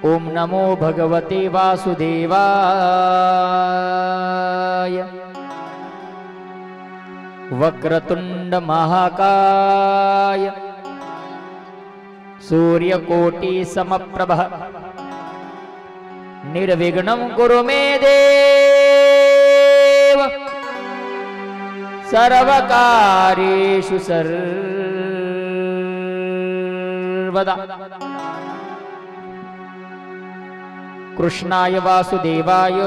ओम नमो भगवते वासुदेवाय। वक्रतुंड महाकाय सूर्यकोटि समप्रभ निर्विघ्नं कुरु मे देव सर्वकार्येषु सर्वदा। कृष्णाय वासुदेवाय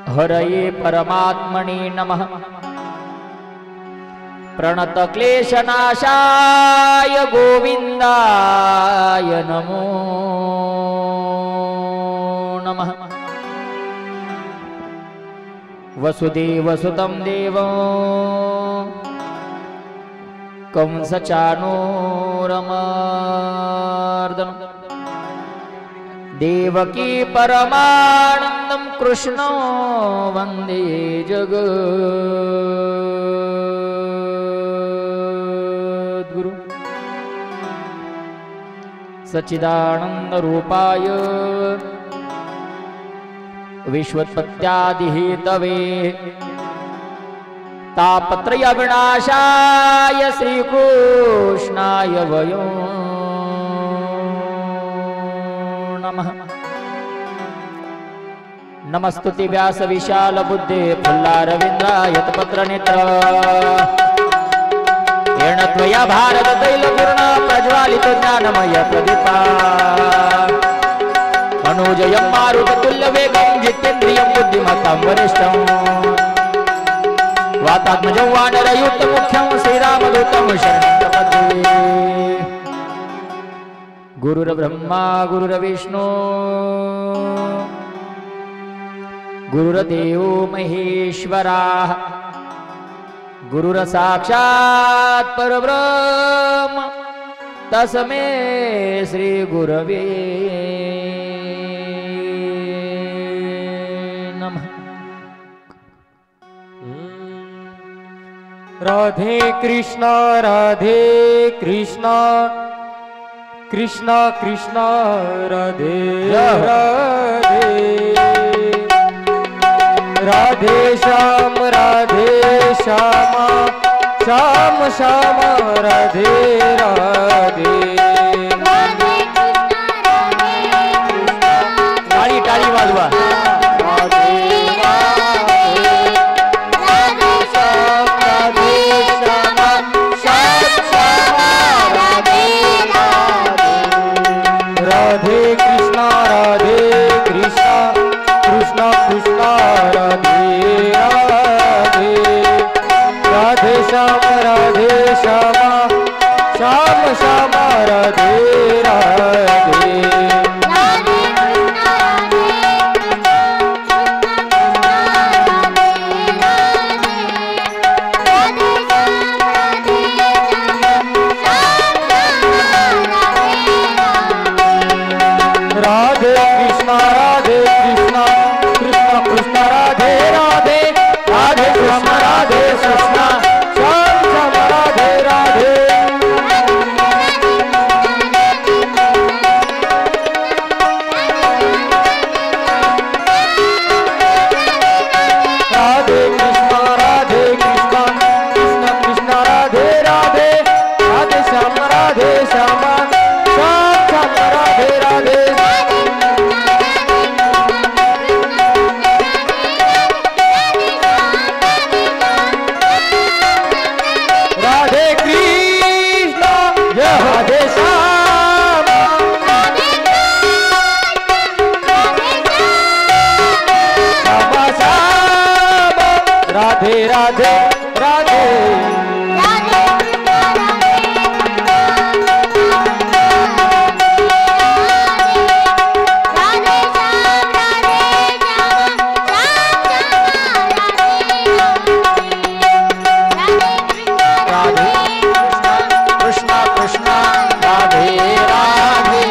हरये परमात्मने नमः। प्रणतक्लेशनाशाय गोविन्दाय नमो नमः। वसुदेवसुतं देवं कंसचाणूरमर्दनम् देवकी परमानंदं कृष्णो वंदे जगद्गुरु। सच्चिदानंद रूपाय विश्वोत्पत्त्यादिहेतवे तापत्रय विनाशाय श्रीकृष्णाय वयं नमः। नमस्तुते व्यास विशाल बुद्धे फुल्लारविंद्रायतपत्र नेत्र येन त्वया भारत तैलपूर्ण प्रज्वालित ज्ञानमय प्रदीपा मनोजयं मारुततुल्य वेगं जितेन्द्रियं बुद्धिमतां वरिष्ठं वातात्मजं वानरयुक्तमुख्यं श्रीरामदूतं शरणं प्रपद्ये। गुरुर्ब्रह्मा गुरुर्विष्णु गुरुर्देवो महेश्वरा गुरुर्साक्षात् परब्रह्म तस्मै श्री गुरवे नमः। राधे कृष्णा कृष्ण कृष्ण राधे राधे राधे श्याम श्याम श्याम राधे राधे। ताली ताली वाजवा। राधे कृष्ण कृष्ण कृष्ण राधे राधे राधे श्याम श्याम श्याम राधे राधे। राधे कृष्ण कृष्ण कृष्ण राधे राधे राधे श्याम राधे कृष्ण श्याम श्याम राधे राधे। राधे कृष्ण कृष्ण कृष्ण राधे राधे राधे श्याम श्याम श्याम राधे राधे। राधे कृष्ण जय राधे श्याम श्याम श्याम राधे राधे राधे। कृष्ण कृष्ण राधे राधे।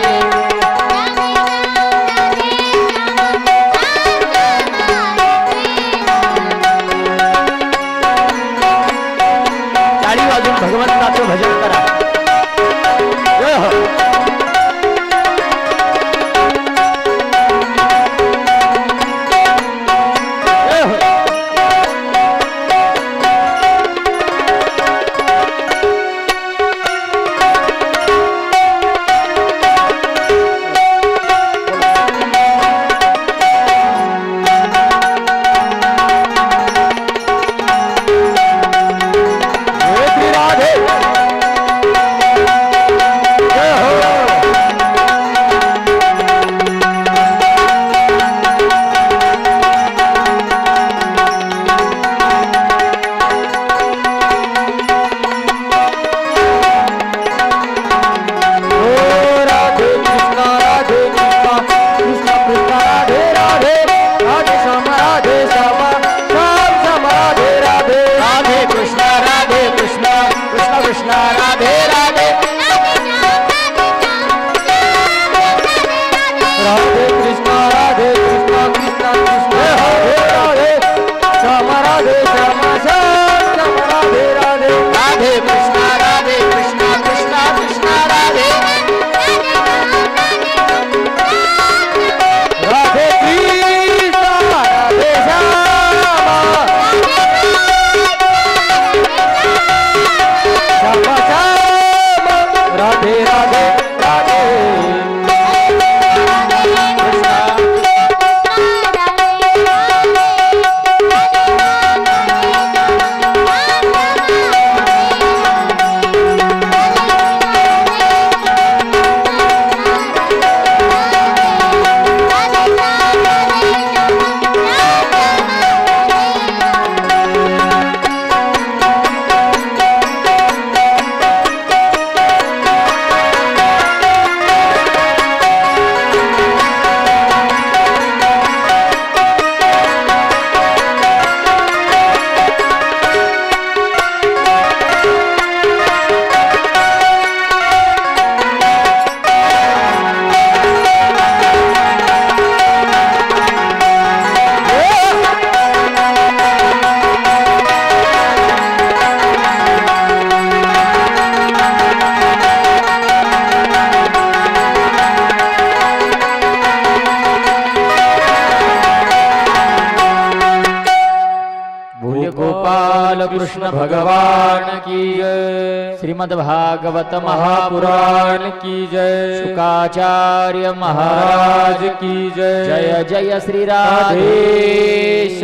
भगवान की जय। श्रीमद् भागवत महापुराण की जय। शुकाचार्य महाराज की जय। जय जय श्री राधेश।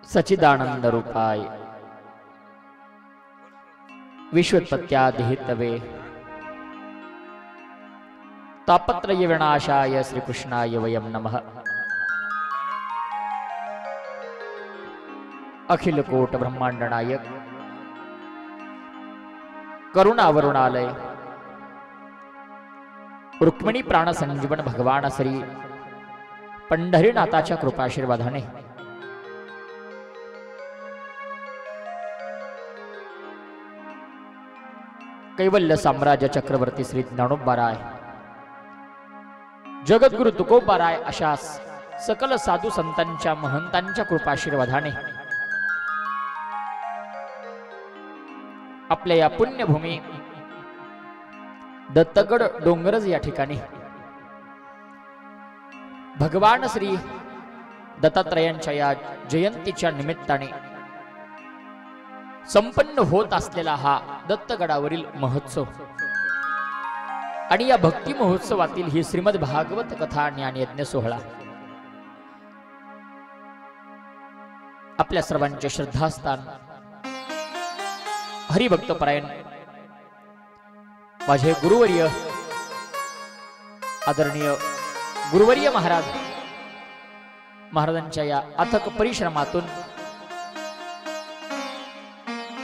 सच्चिदानंद रूपाय विश्वोत्पत्त्यादिहेतवे तापत्रय विनाशाय श्रीकृष्णाय वयं नमः। अखिल कोट ब्रह्मांड नायक करुणावरुणालय रुक्मिणी प्राण संजीवन भगवान श्री पंढरीनाथाच्या कृपाशीर्वादाने कैवल्य साम्राज्य चक्रवर्ती श्री ज्ञानोबाराय जगद्गुरु तुकोबाराय अशा सकल साधू संतांच्या महंतांच्या कृपाशीर्वादाने आपल्या या पुण्यभूमी दत्तगड डोंगरज या ठिकाणी भगवान श्री दत्तात्रयांच्या या जयंतीच्या निमित्ताने संपन्न होत असलेला हा दत्तगडावरील महोत्सव आणि या भक्ती महोत्सवातील ही श्रीमद भागवत कथा ज्ञान यज्ञ सोहळा आपल्या सर्वांचे श्रद्धास्थान हरिभक्तपरायण माझे गुरुवर्य आदरणीय गुरुवर्य महाराजांच्या या अथक परिश्रमातून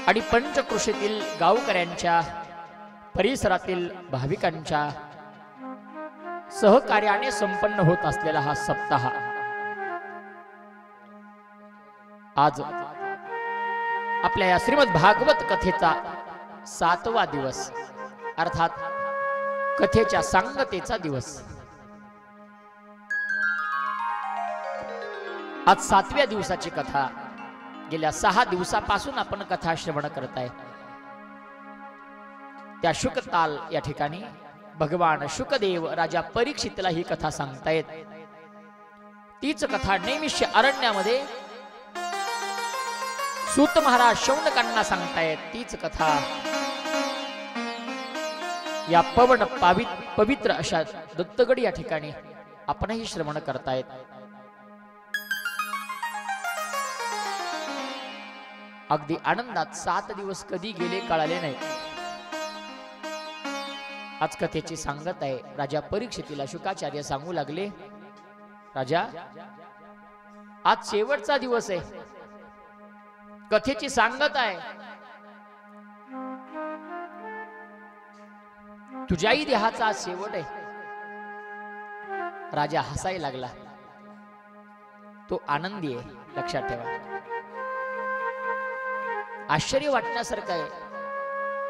आणि पंचकृषीतील गावकऱ्यांच्या परिसरातील भाविकांच्या सहकार्याने संपन्न होत असलेला हा सप्ताह आज आपल्या या श्रीमद भागवत कथेचा 7वा दिवस अर्थात कथेच्या सांगतेचा दिवस। आज 7व्या दिवसाची कथा। गेल्या 6 दिवसापासून आपण कथा श्रवण करताय। त्या शुकताल या ठिकाणी भगवान शुकदेव राजा परीक्षितला ही कथा सांगतायत। तीच कथा नैमिष्य अरण्यामध्ये सूत महाराज शौनकांना सांगतायत। तीच कथा या पवित्र अशा दत्तगड या ठिकाणी आपणही श्रवण करतायत। अगदी आनंदात 7 दिवस कधी गेले कळाले नाही। आज कथेची सांगत आहे। राजा परीक्षितीला शुकाचार्य सांगू लागले, राजा आज शेवटचा दिवस आहे, कथेची सांगत आहे, तुझ्याही देहाचा आज शेवट आहे। राजा हसायला लागला, तो आनंदी आहे, लक्षात ठेवा। आश्चर्य वाटण्यासारखं आहे,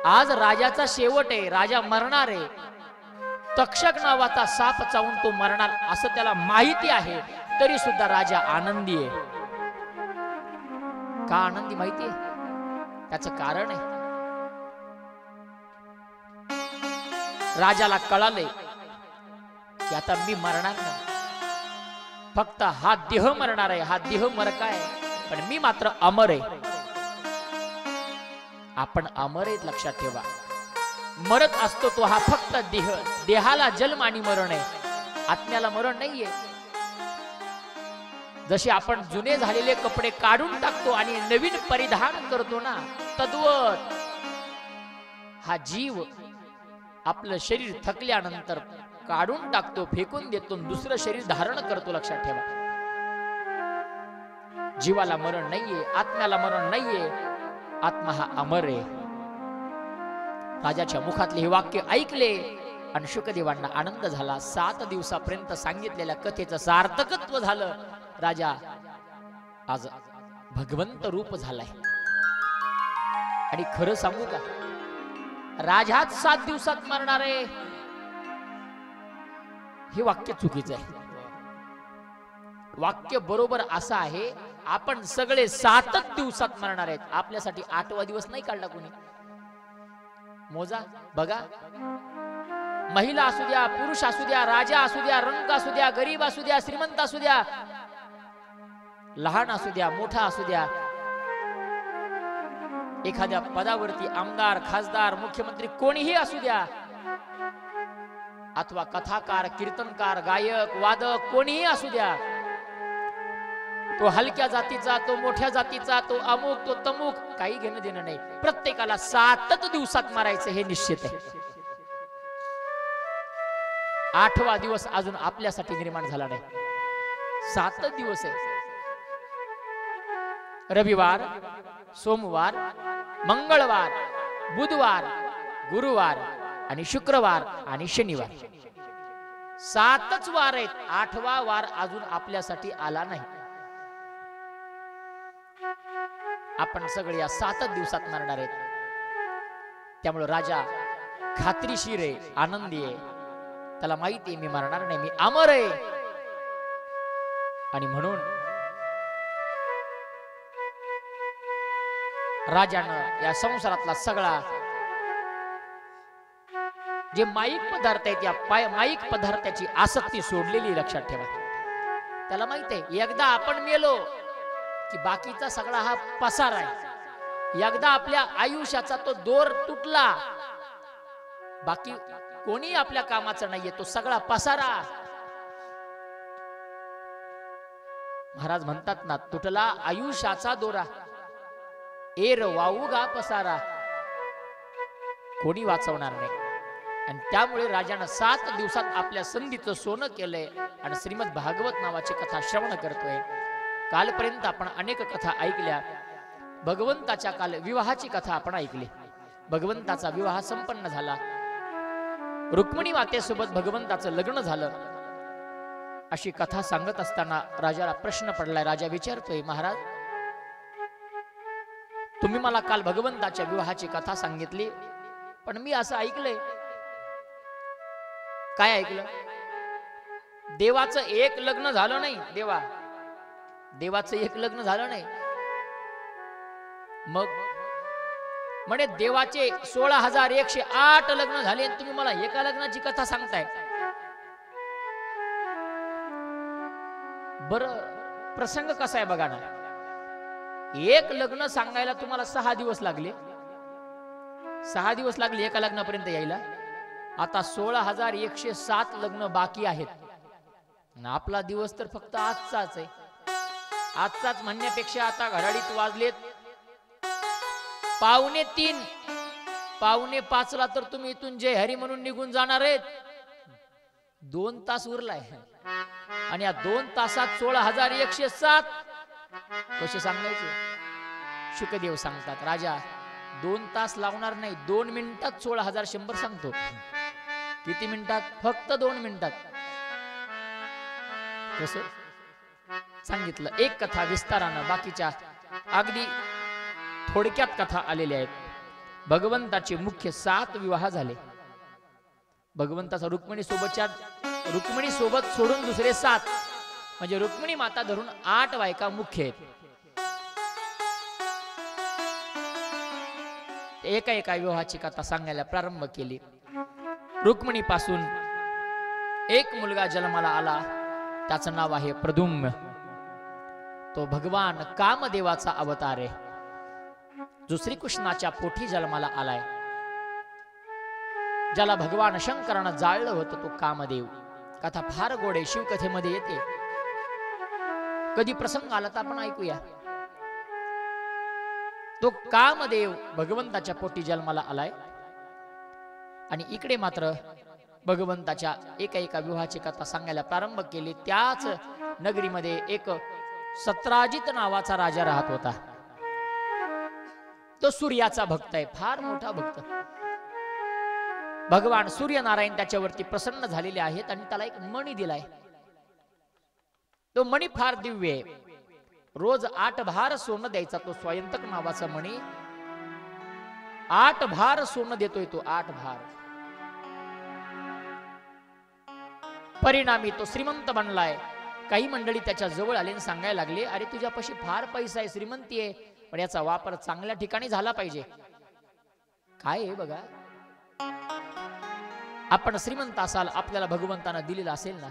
आज राजाचा शेवट आहे, राजा मरणार आहे। तक्षक नावाचा साप चावून तो मरणार असं त्याला माहिती आहे, तरी सुद्धा राजा आनंदी आहे। का आनंदी माहिती आहे? त्याचं कारण आहे, राजाला कळाले की आता मी मरणार नाही, फक्त हा देह मरणार आहे, हा देह मरकाय, पण मी मात्र अमर आहे। आपण अमर आहेत, लक्षात ठेवा। मरत असतो तो हा फक्त देह, देहाला जन्म आणि मरण आहे, आत्म्याला मरण नाहीये। जसे आपण जुने झालेले कपडे काढून टाकतो आणि नवीन परिधान करतो ना, तद्वत हा जीव आपलं शरीर थकल्यानंतर काढून टाकतो, फेकून देतो, दुसरं शरीर धारण करतो, लक्षात ठेवा। जीवाला मरण नाहीये, आत्म्याला मरण नाहीये, आत्मा हा अमर आहे। राजाच्या मुखातले हे वाक्य ऐकले आणि शुकदेवांना आनंद झाला। 7 दिवसापर्यंत सांगितलेल्या कथेचं सार्थकत्व झालं। राजा आज भगवंत रूप झालाय। आणि खरं सांगू का, राजाच 7 दिवसात मरणार आहे हे वाक्य चुकीचं आहे। वाक्य बरोबर असं आहे आपण सगळे 7च दिवसात मरणार आहेत. आपल्यासाठी 8वा दिवस नाही काढला कोणी. मोजा बघा, महिला असू द्या, पुरुष असू द्या, राजा असू द्या, रंक असू द्या, गरीब असू द्या, श्रीमंत असू द्या, लहान असू द्या, मोठा असू द्या, एखाद्या पदावरती आमदार, खासदार, मुख्यमंत्री कोणीही असू द्या, अथवा कथाकार, कीर्तनकार, गायक, वादक कोणीही असू द्या, तो हलक्या जातीचा, तो मोठ्या जातीचा, तो अमुक, तो तमुक, काही घेणं देणं नाही. प्रत्येकाला 7च दिवसात मारायचं हे निश्चित आहे. 8वा दिवस अजून आपल्यासाठी निर्माण झाला नाही. 7च दिवस आहे. रविवार, सोमवार, मंगळवार, बुधवार, गुरुवार आणि शुक्रवार आणि शनिवार. 7च वार आहेत. 8वा वार अजून आपल्यासाठी आला नाही. आपण सगळे या 7च दिवसात मरणार आहेत. त्यामुळे राजा खात्रीशीर आहे, आनंदी आहे. त्याला माहिती आहे मी मरणार नाही, मी अमर आहे. आणि म्हणून राजानं या संसारातला सगळा जे माईक पदार्थ आहेत, या माईक पदार्थाची आसक्ती सोडलेली लक्षात ठेवा. त्याला माहित आहे एकदा आपण मेलो की बाकीचा सगळा हा पसार आहे. एकदा आपल्या आयुष्याचा तो दोर तुटला, बाकी कोणी आपल्या कामाचा नाहीये, तो सगळा पसारा. महाराज म्हणतात ना, तुटला आयुष्याचा दोरा, एर वाऊगा पसारा, कोणी वाचवणार नाही. आणि त्यामुळे राजानं 7 दिवसात आपल्या संधीचं सोनं केलंय आणि श्रीमद भागवत नावाची कथा श्रवण करतोय. कालपर्यंत आपण अनेक कथा ऐकल्या. भगवंताच्या काल विवाहाची कथा आपण ऐकली. भगवंताचा विवाह संपन्न झाला. रुक्मिणी मातेसोबत भगवंताचं लग्न झालं. अशी कथा सांगत असताना राजाला प्रश्न पडलाय. राजा विचारतोय, महाराज तुम्ही मला काल भगवंताच्या विवाहाची कथा सांगितली, पण मी असं ऐकलंय. काय ऐकलं? देवाचं एक लग्न झालं नाही. देवाचं एक लग्न झालं नाही. मग म्हणे देवाचे 16,108 लग्न झाले, तुम्ही मला एका लग्नाची कथा सांगताय. बर प्रसंग कसा आहे बघा ना. एक लग्न सांगायला तुम्हाला 6 दिवस लागले. 6 दिवस लागले एका लग्नापर्यंत यायला. आता 16,107 लग्न बाकी आहेत. आपला दिवस तर फक्त आजचाच आहे. आजचाच म्हणण्यापेक्षा आता घड्याळीत वाजलेत 2:45. 4:45 तर तुम्ही इथून जय हरी म्हणून निघून जाणार आहेत. 2 तास उरलाय आणि या 2 तासात 16,107 कसे सांगायचे? शुकदेव सांगतात, राजा 2 तास लावणार नाही, 2 मिनिटात 16,100 सांगतो. किती मिनिटात? फक्त 2 मिनिटात. कसं सांगितलं? एक कथा विस्तारानं, बाकीच्या अगदी थोडक्यात कथा आलेल्या आहेत. भगवंताचे मुख्य 7 विवाह झाले. भगवंताचा रुक्मिणी सोबत सोडून दुसरे 7, म्हणजे रुक्मिणी माता धरून 8 बायका मुख्य आहेत. एका विवाहाची कथा सांगायला प्रारंभ केली. रुक्मिणी पासून एक मुलगा जन्माला आला, त्याचं नाव आहे प्रद्युम्न. तो भगवान कामदेवाचा अवतार आहे, जो श्रीकृष्णाच्या पोटी जन्माला आलाय. ज्याला भगवान शंकरानं जाळलं होतं तो कामदेव. कथा फार गोड आहे, शिवकथेमध्ये येते. कधी प्रसंग आला तर आपण ऐकूया. तो कामदेव भगवंताच्या पोटी जन्माला आलाय. आणि इकडे मात्र भगवंताच्या एका विवाहाची कथा सांगायला प्रारंभ केली. त्याच नगरीमध्ये एक सत्राजित नावाचा राजा राहत होता. तो सूर्याचा भक्त आहे, फार मोठा भक्त. भगवान सूर्यनारायण त्याच्यावरती प्रसन्न झालेले आहेत आणि त्याला एक मणी दिलाय. तो मणी फार दिव्य आहे. रोज 8 भार सोनं द्यायचा. तो स्वयंतक नावाचा मणी 8 भार सोनं देतोय. तो 8 भार. परिणामी तो श्रीमंत बनलाय. काही मंडळी त्याच्या जवळ आले आणि सांगायला लागले, अरे तुझ्यापाशी फार पैसा आहे, श्रीमंती आहे, पण याचा वापर चांगल्या ठिकाणी झाला पाहिजे. काय आहे बघा, आपण श्रीमंत असाल, आपल्याला भगवंतानं दिलेला असेल ना,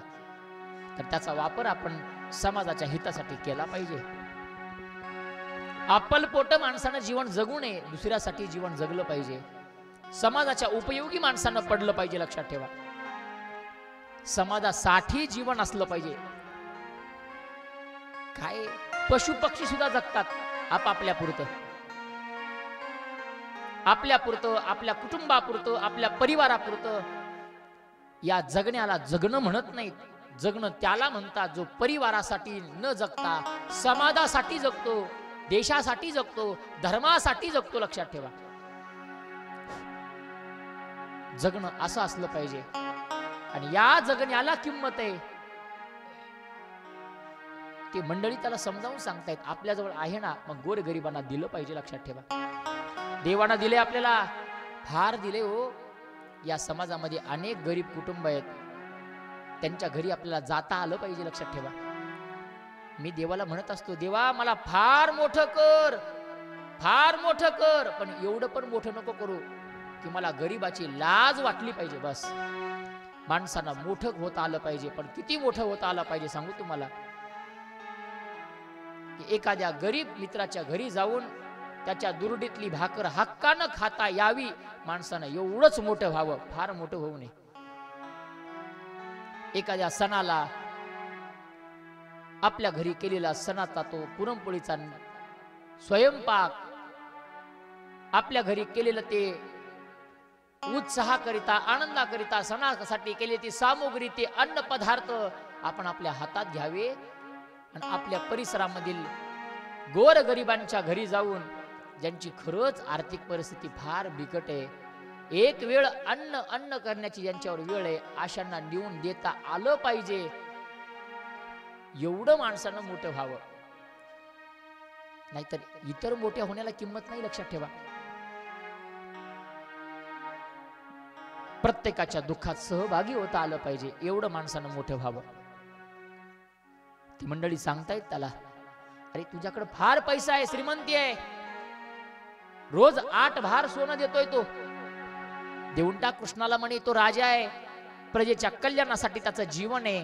तर त्याचा वापर आपण समाजाच्या हितासाठी केला पाहिजे. अप्पलपोट माणसानं जीवन जगू नये, दुसऱ्यासाठी जीवन जगलं पाहिजे. समाजाच्या उपयोगी माणसानं पडलं पाहिजे. लक्षात ठेवा, समाजासाठी जीवन असलं पाहिजे. काय पशु पक्षी सुद्धा जगतात आपापल्या पुरतं, आपल्या पुरतं, आपल्या कुटुंबापुरतं, आपल्या परिवारापुरतं. या जगण्याला जगणं म्हणत नाहीत. जगणं त्याला म्हणतात जो परिवारासाठी न जगता समाजासाठी जगतो, देशासाठी जगतो, धर्मासाठी जगतो. लक्षात ठेवा, जगणं असं असलं पाहिजे. आणि या जगण्याला किंमत आहे. ती मंडळी त्याला समजावून सांगतायत, आपल्याजवळ आहे ना, मग गोरगरिबांना दिलं पाहिजे. लक्षात ठेवा, देवानं दिले, आपल्याला फार दिले हो. या समाजामध्ये अनेक गरीब कुटुंब आहेत, त्यांच्या घरी आपल्याला जाता आलं पाहिजे. लक्षात ठेवा, मी देवाला म्हणत असतो, देवा मला फार मोठं कर, फार मोठं कर, पण एवढं पण मोठं नको करू की मला गरीबाची लाज वाटली पाहिजे. बस, माणसांना मोठं होता आलं पाहिजे. पण किती मोठं होता आलं पाहिजे सांगू तुम्हाला, की एखाद्या गरीब मित्राच्या घरी जाऊन त्याच्या दुरडीतली भाकर हक्कानं खाता यावी. माणसानं एवढंच मोठं व्हावं, फार मोठं होऊ नये. एखाद्या सणाला, आपल्या घरी केलेला सणाचा तो पुरणपोळीचा स्वयंपाक, आपल्या घरी केलेलं ते उत्साहाकरिता, आनंदाकरिता, सणासाठी केलेली ती सामुग्री, ते अन्न पदार्थ आपण आपल्या हातात घ्यावे आणि आपल्या परिसरामधील गोरगरिबांच्या घरी जाऊन, ज्यांची खरंच आर्थिक परिस्थिती फार बिकट आहे, एक वेळ अन्न करण्याची ज्यांच्यावर वेळ आहे, अशांना नेऊन देता आलं पाहिजे. एवढं माणसानं मोठं व्हावं, नाहीतर इतर मोठ्या होण्याला किंमत नाही. लक्षात ठेवा, प्रत्येकाच्या दुःखात सहभागी होता आलं पाहिजे. एवढं माणसानं मोठं व्हावं. ती मंडळी सांगतायत त्याला, अरे तुझ्याकडे फार पैसा आहे, श्रीमंती आहे, रोज 8 भार सोनं देतोय, तो देऊन टाक कृष्णाला. म्हणे तो राजा आहे, प्रजेच्या कल्याणासाठी त्याचं जीवन आहे,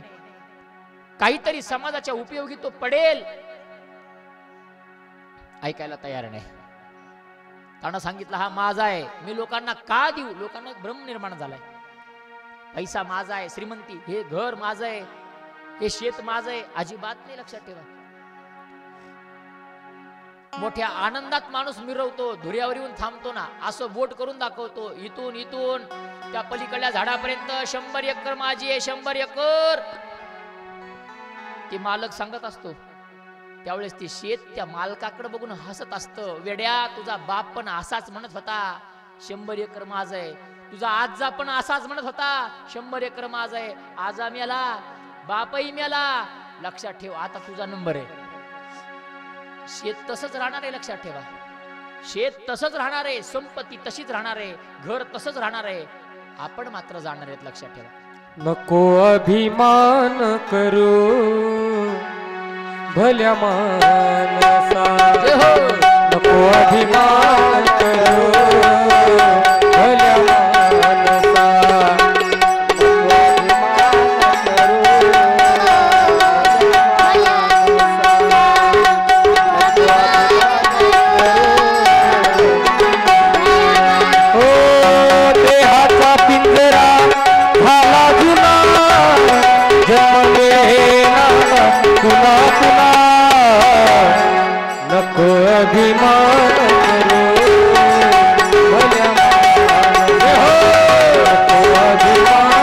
काहीतरी समाजाच्या उपयोगी तो पडेल. ऐकायला तयार नाही. त्यानं सांगितलं, हा माझा आहे, मी लोकांना का देऊ? लोकांना एक भ्रम निर्माण झालाय, पैसा माझा आहे, श्रीमंती, हे घर माझं आहे, हे शेत माझं आहे. अजिबात नाही. लक्षात ठेवा, मोठ्या आनंदात माणूस मिरवतो, धुऱ्यावर येऊन थांबतो ना, असं बोट करून दाखवतो, इथून त्या पलीकडल्या झाडापर्यंत 100 एकर माझी आहे, 100 एकर. ते मालक सांगत असतो, त्यावेळेस ते शेत त्या मालकाकडे बघून हसत असतं, वेड्या तुझा बाप पण असाच म्हणत होता, 100 एकर माझं आहे. तुझा आजा पण असाच म्हणत होता, 100 एकर माझं आहे. आजा मेला, बापही मेला. लक्षात ठेव, आता तुझा नंबर आहे. शेत तसंच राहणार आहे. लक्षात ठेवा, शेत तसंच राहणार आहे, संपत्ती तशीच राहणार आहे, घर तसंच राहणार आहे. आपण मात्र जाणार आहेत. लक्षात ठेवा, नको अभिमान करू भल्या मानसा, नको अभिमान करू भल्या मानसा, नको अभिमान करू भल्या मानसा, नको अभिमान करू भल्या मानसा, नको अभिमान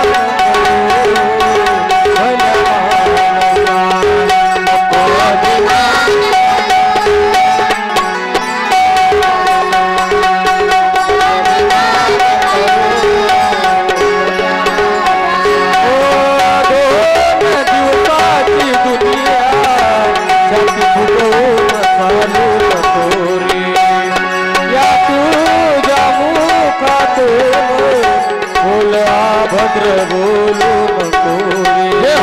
भद्र बोलू नको रे,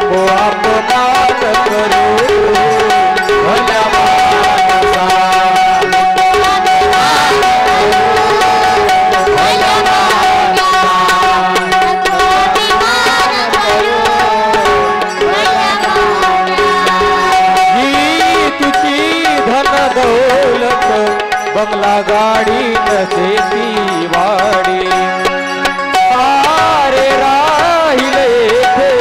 नको अपमान करू भल्या माणसा दौलत बंगला गाडी नसे ती वाडी अरे राहिले थे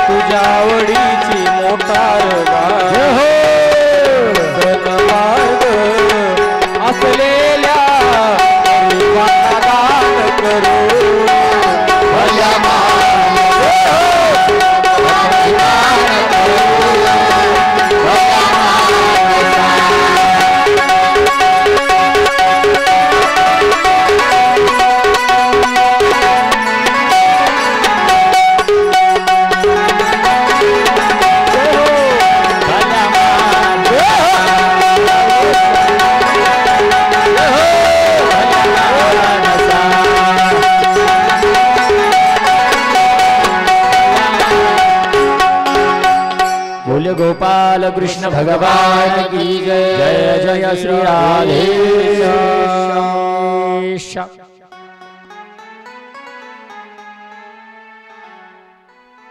तुझ्या आवडीची मोटार गाडी मार्ग असलेल्या गरिबांना दान करू भल्या गोपाल कृष्ण भगवान की जय जय जय श्री राधेश।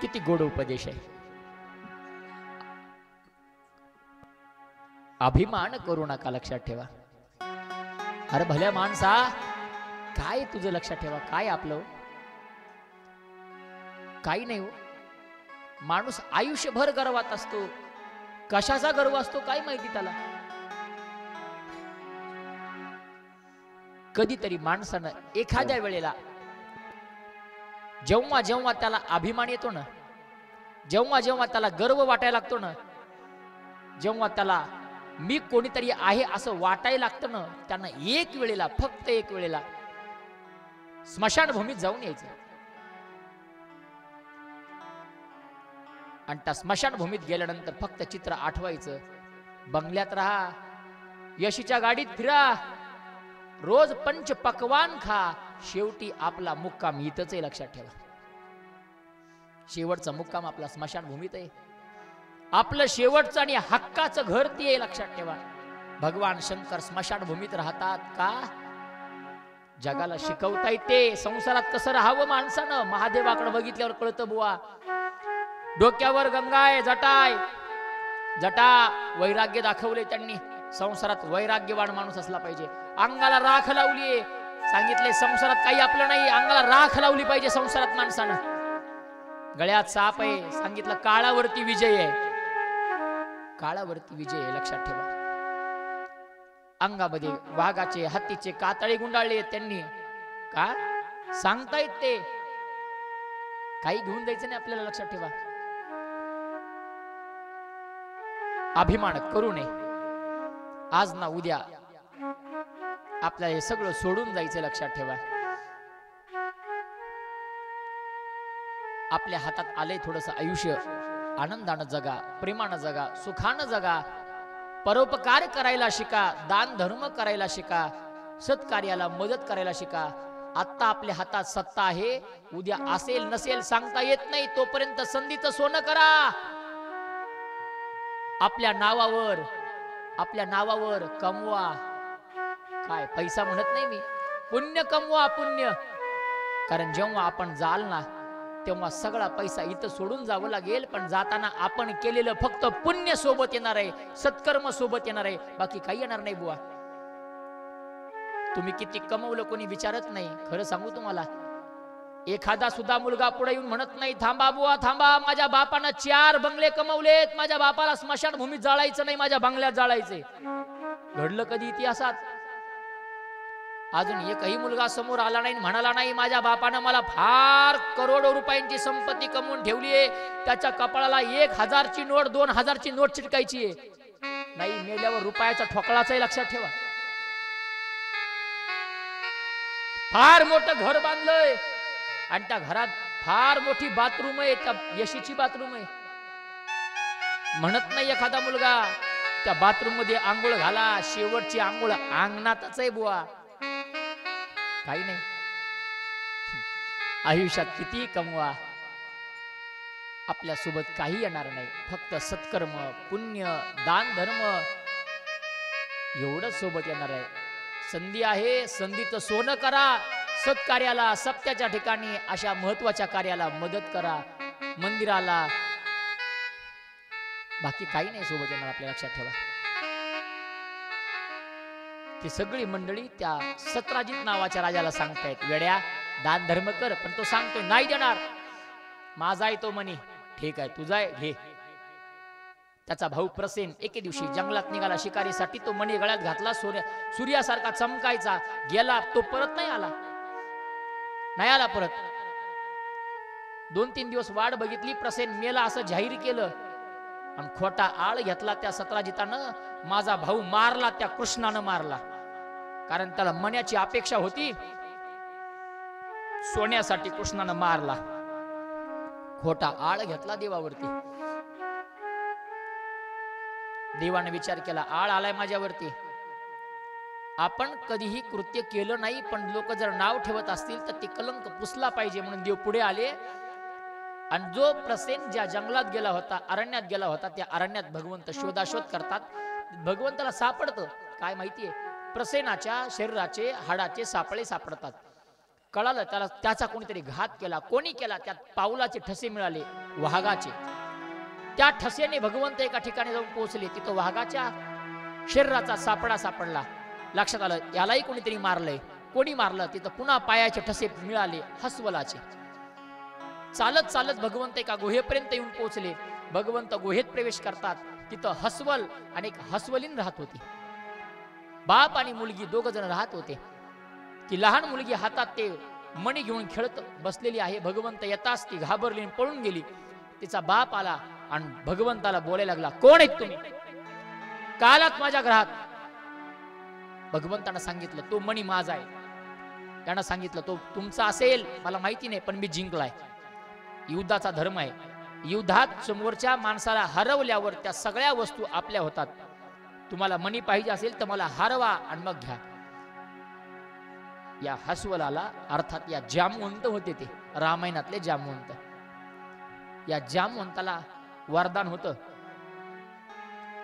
किती गोड उपदेश आहे। अभिमान करू नका, लक्षात ठेवा। अरे भल्या माणसा, काय तुझं लक्षात ठेवा, काय आपलं काही नाही हो। माणूस आयुष्यभर गर्वात असतो, कशाचा गर्व असतो काय माहिती त्याला। कधीतरी माणसानं एखाद्या वेळेला जेव्हा जेव्हा त्याला अभिमान येतो ना, जेव्हा जेव्हा त्याला गर्व वाटायला लागतो ना, जेव्हा त्याला मी कोणीतरी आहे असं वाटायला लागतं ना, त्यांना एक वेळेला, फक्त एक वेळेला स्मशानभूमीत जाऊन यायचं। आणि त्या स्मशानभूमीत गेल्यानंतर फक्त चित्र आठवायचं, बंगल्यात राहा, यशीच्या गाडीत फिरा, रोज पंच पकवान खा, शेवटी आपला मुक्काम इथंच आहे, लक्षात ठेवा। शेवटचा मुक्काम आपला स्मशानभूमीत आहे, आपलं शेवटचं आणि हक्काचं घर ती आहे, लक्षात ठेवा। भगवान शंकर स्मशानभूमीत राहतात का? जगाला शिकवता येते संसारात कसं राहावं माणसानं। महादेवाकडे बघितल्यावर कळतं बुवा, डोक्यावर गंगा आहे, जटा वैराग्य दाखवले त्यांनी। संसारात वैराग्यवान माणूस असला पाहिजे। अंगाला राख लावलीये, सांगितले संसारात काही आपलं नाही, अंगाला राख लावली पाहिजे संसारात माणसानं। गळ्यात साप आहे, सांगितलं काळावरती विजय आहे, काळावरती विजय आहे, लक्षात ठेवा। अंगामध्ये वाघाचे, हत्तीचे कातळे गुंडाळले त्यांनी, का सांगतायत ते, काही घेऊन द्यायचं नाही आपल्याला, लक्षात ठेवा। अभिमान करू नये, आज ना उद्या आपल्याला हे सगळं सोडून जायचं, लक्षात ठेवा। आपल्या हातात आले थोडंसं आयुष्य, आनंदानं जगा, प्रेमानं जगा, सुखानं जगा, परोपकार करायला शिका, दान धर्म करायला शिका, सत्कार्याला मदत करायला शिका। आता आपल्या हातात सत्ता आहे, उद्या असेल नसेल सांगता येत नाही, तोपर्यंत संधीचं सोनं करा। आपल्या नावावर कमवा, काय पैसा म्हणत नाही मी, पुण्य कमवा, पुण्य। कारण जेव्हा आपण जाल ना, तेव्हा सगळा पैसा इथं सोडून जावं लागेल, पण जाताना आपण केलेलं फक्त पुण्य सोबत येणार आहे, सत्कर्म सोबत येणार आहे, बाकी काही येणार नाही बुवा। तुम्ही किती कमवलं कोणी विचारत नाही। खरं सांगू तुम्हाला, एखादा सुद्धा मुलगा पुढे येऊन म्हणत नाही, थांबा बुवा थांबा, माझ्या बापानं 4 बंगले कमवलेत, माझ्या बापाला स्मशानभूमीत जाळायचं नाही, माझ्या बंगल्यात जाळायचे। घडलं कधी इतिहासात? अजून एकही मुलगा समोर आला नाही, म्हणाला नाही माझ्या बापानं मला फार करोडो रुपयांची संपत्ती कमवून ठेवली आहे, त्याच्या कपाळाला 1000 ची नोट 2000 ची नोट चिटकायची आहे। नाही, मेल्यावर रुपयाचा ठोकळाचा, लक्षात ठेवा। फार मोठं घर बांधलंय आणि त्या घरात फार मोठी बाथरूम आहे, त्या यशीची बाथरूम आहे। म्हणत नाही एखादा मुलगा त्या बाथरूम मध्ये आंघोळ घाला, शेवटची आंघोळ अंगणातच आहे बुवा, काही नाही। आयुष्यात किती कमवा, आपल्या सोबत काही येणार नाही, फक्त सत्कर्म, पुण्य, दान, धर्म एवढंच सोबत येणार आहे. संधी आहे, संधीचं सोनं करा. सत्कार्याला, सत्याच्या ठिकाणी अशा महत्वाच्या कार्याला मदत करा. मंदिराला, बाकी काही नाही सोबत येणार. आपल्या लक्षात ठेवा. ती सगळी मंडळी त्या सत्राजित नावाच्या राजाला सांगतायत, वेड्या दान धर्म कर. पण तो सांगतोय नाही देणार. माझा आहे तो मणी. ठीक आहे, तुझा आहे, घे. त्याचा भाऊ प्रसेन एके दिवशी जंगलात निघाला शिकारीसाठी. तो मणी गळ्यात घातला. सूर्यासारखा चमकायचा. गेला, तो परत नाही आला परत. 2-3 दिवस वाट बघितली. प्रसेन मेला असं जाहीर केलं आणि खोटा आळ घेतला त्या सत्राजितानं. माझा भाऊ मारला, त्या कृष्णानं मारला. कारण त्याला मण्याची अपेक्षा होती. सोन्यासाठी कृष्णानं मारला. खोटा आळ घेतला देवावरती. देवाने विचार केला, आळ आलाय माझ्यावरती. आपण कधीही कृत्य केलं नाही, पण लोक जर नाव ठेवत असतील तर ते कलंक पुसला पाहिजे म्हणून देव पुढे आले. आणि जो प्रसेन ज्या जंगलात गेला होता, अरण्यात गेला होता, त्या अरण्यात भगवंत शोधाशोध करतात. भगवंताला सापडतं काय माहितीये, प्रसेनाच्या शरीराचे हाडाचे सापळे सापडतात. कळालं त्याला त्याचा कोणीतरी घात केला. कोणी केला? त्यात पावलाचे ठसे मिळाले वाघाचे. त्या ठसेने भगवंत एका ठिकाणी जाऊन पोहोचले. तिथं वाघाच्या शरीराचा सापडा सापडला. लक्षात आलं यालाही कोणीतरी मारलंय. कोणी मारलं? तिथं पुन्हा पायाचे ठसे मिळाले हसवलाचे. चालत चालत भगवंत एका गुहेपर्यंत येऊन पोहोचले. भगवंत गुहेत प्रवेश करतात. तिथं हसवल आणि एक हसवलीन राहत होती. बाप आणि मुलगी दोघ जण राहत होते. ती लहान मुलगी हातात ते मणी घेऊन खेळत बसलेली आहे. भगवंत येताच ती घाबरली आणि पळून गेली. तिचा बाप आला आणि भगवंताला बोलायला लागला, कोण आहेत तुम्ही? का आलात माझ्या घरात? भगवंतानं सांगितलं तो मणी माझा आहे. त्यानं सांगितलं तो तुमचा असेल मला माहिती नाही, पण मी जिंकलाय. युद्धाचा धर्म आहे. युद्धात समोरच्या माणसाला हरवल्यावर त्या सगळ्या वस्तू आपल्या होतात. तुम्हाला मणी पाहिजे असेल तर मला हरवा आणि मग घ्या. या हसवलाला अर्थात या जामवंत होते ते रामायणातले जामवंत. या जामवंताला वरदान होतं.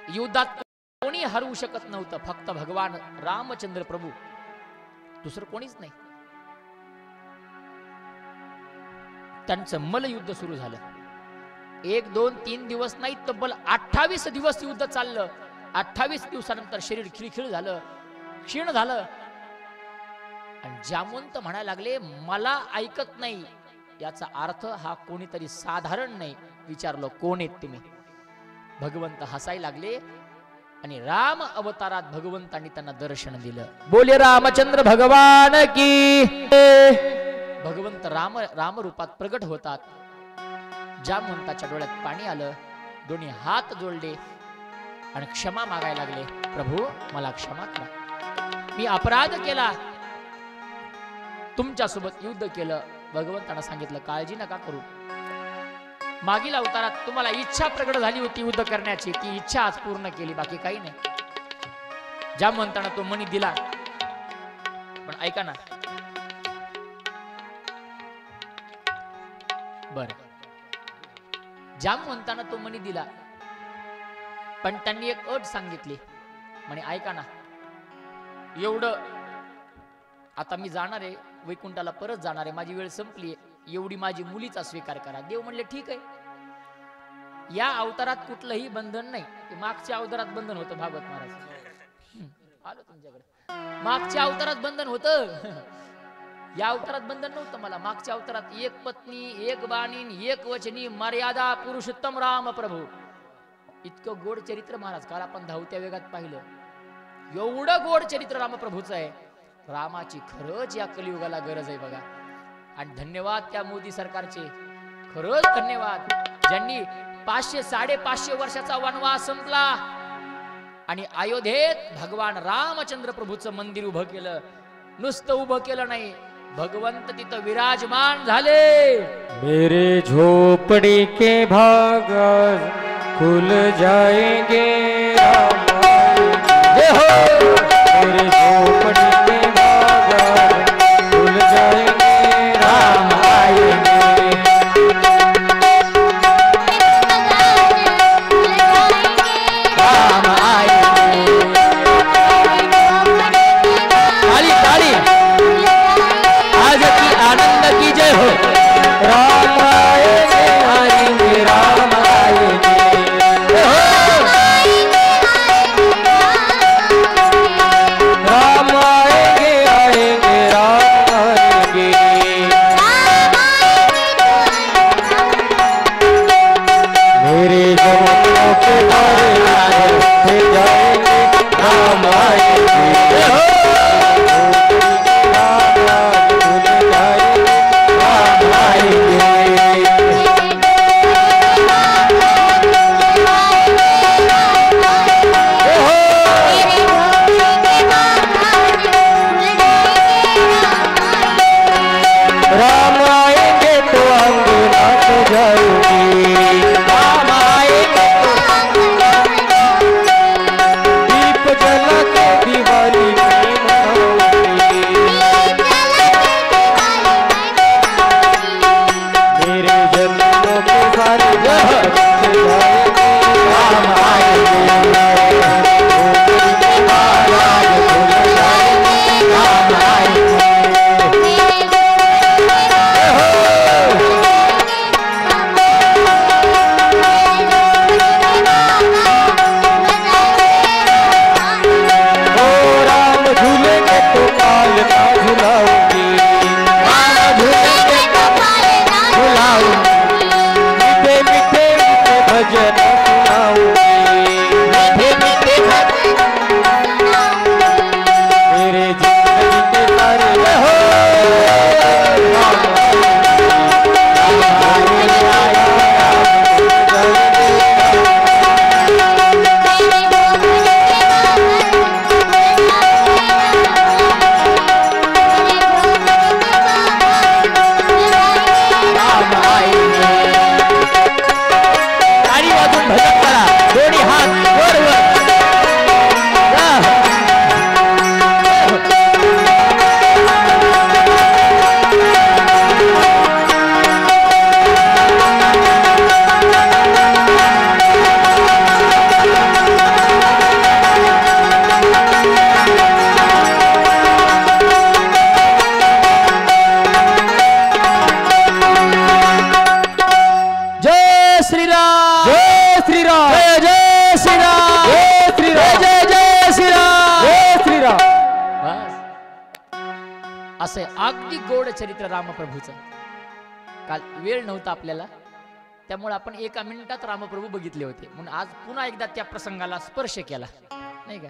युद्धात कोणी हरवू शकत नव्हतं, फक्त भगवान रामचंद्र प्रभू, दुसरं कोणीच नाही. त्यांचं मल्लयुद्ध सुरू झालं. 1, 2, 3 दिवस नाही, तब्बल 28 दिवस युद्ध चाललं. 28 दिवसानंतर शरीर खिळखिळ झालं, क्षीण झालं. आणि जामवंत म्हणायला लागले मला ऐकत नाही. याचा अर्थ हा कोणीतरी साधारण नाही. विचारलं कोण आहेत तुम्ही? भगवंत हसायला लागले आणि राम अवतारात भगवंतांनी त्यांना दर्शन दिलं. बोले रामचंद्र भगवान की. भगवंत राम रूपात प्रगट होतात. जामवंताच्या डोळ्यात पाणी आलं. दोन्ही हात जोडले आणि क्षमा मागायला लागले. प्रभू मला क्षमा करा, मी अपराध केला, तुमच्या सोबत युद्ध केलं. भगवंतांना सांगितलं काळजी नका करू. मागील अवतारात तुम्हाला इच्छा प्रगट झाली होती युद्ध करण्याची, ती इच्छा आज पूर्ण केली, बाकी काही नाही. जामवंतांना तो मणी दिला. पण ऐका ना, बर जामवंतांना तो मणी दिला, पण त्यांनी एक अट सांगितली. म्हणे ऐका ना, एवढं आता मी जाणार आहे वैकुंठाला, परत जाणार आहे, माझी वेळ संपली, एवढी माझी मुलीचा स्वीकार करा. देव म्हणले ठीक आहे. या अवतारात कुठलंही बंधन नाही. मागच्या अवतारात बंधन होतं. भागवत महाराज आलो तुमच्याकडे. मागच्या अवतारात बंधन होतं, या अवतारात बंधन नव्हतं. मला मागच्या अवतारात 1 पत्नी 1 बाणीन 1 वचनी मर्यादा पुरुषोत्तम राम प्रभू. इतकं गोड चरित्र महाराज काल आपण धावत्या वेगात पाहिलं. एवढं गोड चरित्र रामप्रभूचं आहे. रामाची खरंच या कलियुगाला गरज आहे बघा. आणि धन्यवाद त्या मोदी सरकारचे, खरंच धन्यवाद, ज्यांनी 500-550 वर्षाचा वनवास संपला आणि अयोध्येत भगवान रामचंद्र प्रभूचं मंदिर उभं केलं. नुसतं उभं केलं नाही, भगवंत तिथं विराजमान झाले. मेरे झोपड़ी के भाग खुल जाएंगे जय हो. मेरे झोपड़ी के भाग खुल जाएंगे, राम आएंगे. असं अगदी गोड चरित्र रामप्रभूचं. काल वेळ नव्हता आपल्याला, त्यामुळे आपण एका मिनिटात रामप्रभू बघितले होते, म्हणून आज पुन्हा एकदा त्या प्रसंगाला स्पर्श केला नाही का.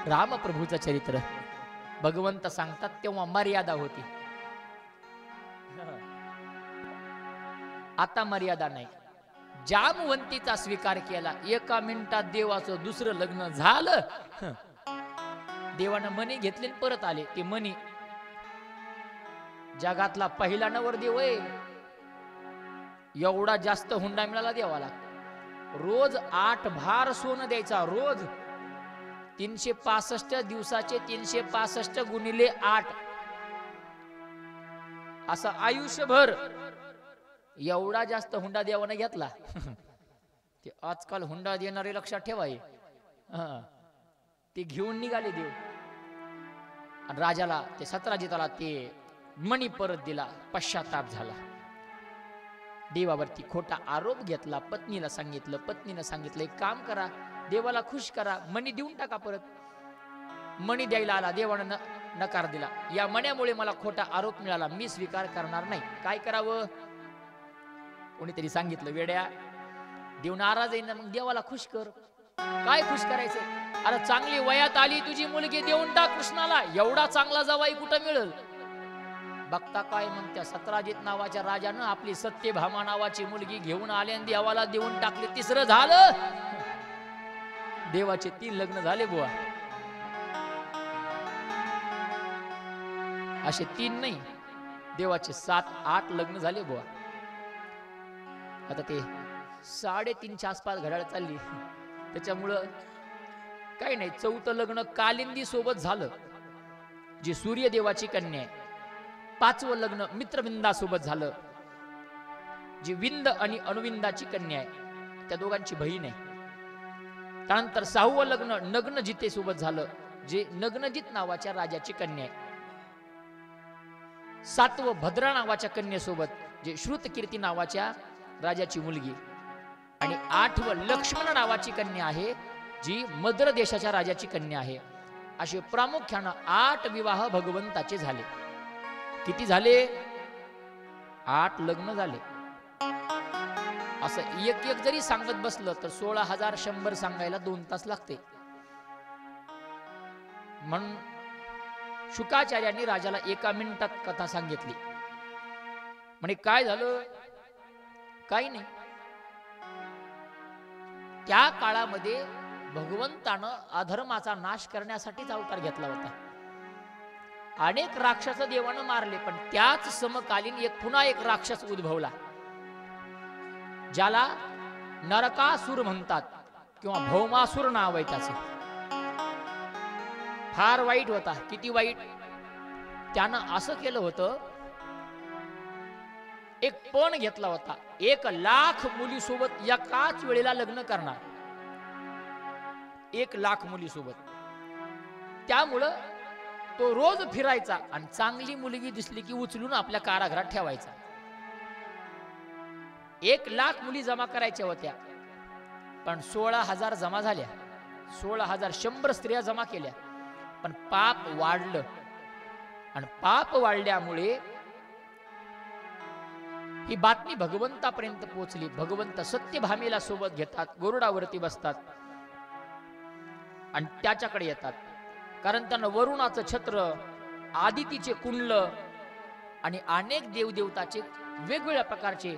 रामप्रभूचं चरित्र भगवंत सांगतात तेव्हा मर्यादा होती, आता मर्यादा नाही. जामवंतीचा स्वीकार केला, एका मिनिटात देवाचं दुसरं लग्न झालं. देवानं मणी घेतले आणि परत आले. ते मणी जगातला पहिला नवरदेव आहे, एवढा जास्त हुंडा मिळाला देवाला. रोज 8 भार सोनं द्यायचा, रोज 365 दिवसाचे 365 गुणिले 8 असं आयुष्यभर एवढा जास्त हुंडा देवाने घेतला. ते आजकाल हुंडा देणारे लक्षात ठेवाय, ते घेऊन निघाले देव. आणि राजाला ते सत्राजिताला ते मणी परत दिला, पश्चाताप झाला. देवावरती खोटा आरोप घेतला. पत्नीला सांगितलं, पत्नीनं सांगितलं एक काम करा, देवाला खुश करा, मणी देऊन टाका परत. मणी द्यायला आला, देवानं नकार दिला. या मण्यामुळे मला खोटा आरोप मिळाला, मी स्वीकार करणार नाही. काय करावं? कोणीतरी सांगितलं, वेड्या देव नाराज आहे ना, मग देवाला खुश कर. काय खुश करायचं? अरे चांगली वयात आली तुझी मुलगी, देऊन टाक कृष्णाला. एवढा चांगला जावाई कुठं मिळेल? बघता काय मग त्या सत्राजित नावाच्या राजानं आपली सत्यभामा नावाची मुलगी घेऊन आले आणि देवाला देऊन टाकले. तिसरं झालं. देवाचे 3 लग्न झाले बुवा. असे 3 नाही, देवाचे 7-8 लग्न झाले बुवा. आता ते 3:30च्या आसपास घड्याळ चालली, त्याच्यामुळं काही नाही. 4थं लग्न कालिंदी सोबत झालं, जी सूर्यदेवाची कन्या आहे. 5वं लग्न मित्रविंदा सोबत झालं, जी विंद आणि अनुविंदाची कन्या आहे, त्या दोघांची बहीण आहे. त्यानंतर 6वं लग्न नग्नजिते सोबत झालं, जे नग्नजित नावाच्या राजाची कन्या आहे. 7वं भद्रा नावाच्या कन्येसोबत, जे श्रुतकीर्ती नावाच्या राजाची मुलगी. आणि 8वं लक्ष्मण नावाची कन्या आहे, जी मद्र देशाच्या राजाची कन्या आहे. असे प्रामुख्यानं 8 विवाह भगवंताचे झाले. किती झाले? 8 लग्न झाले. असं एक एक जरी सांगत बसलं तर 16,100 सांगायला 2 तास लागते. म्हणून शुकाचार्यांनी राजाला एका मिनिटात कथा सांगितली. म्हणे काय झालं? काही नाही. त्या काळामध्ये भगवंतानं अधर्माचा नाश करण्यासाठीच अवतार घेतला होता. अनेक राक्षस देवानं मारले, पण त्याच समकालीन पुन्हा एक राक्षस उद्भवला, ज्याला नरकासुर म्हणतात किंवा भौमासुर नाव आहे त्याचं. फार वाईट होता. किती वाईट? त्यानं असं केलं होतं, एक पण घेतला होता, 1,00,000 मुलीसोबत एकाच वेळेला लग्न करणार. 1,00,000 मुलीसोबत. त्यामुळं तो रोज फिरायचा आणि चांगली मुलगी दिसली की उचलून आपल्या कारागृहात ठेवायचा. 1,00,000 मुली जमा करायच्या होत्या, पण 16,000 जमा झाल्या. 16,100 स्त्रिया जमा केल्या, पण पाप वाढलं. आणि पाप वाढल्यामुळे ही बातमी भगवंतापर्यंत पोहोचली. भगवंत सत्यभामेला सोबत घेतात, गरुडावरती बसतात आणि त्याच्याकडे येतात. कारण त्यांना वरुणाचं छत्र, आदितीचे कुंडल आणि अनेक देवदेवताचे वेगवेगळ्या प्रकारचे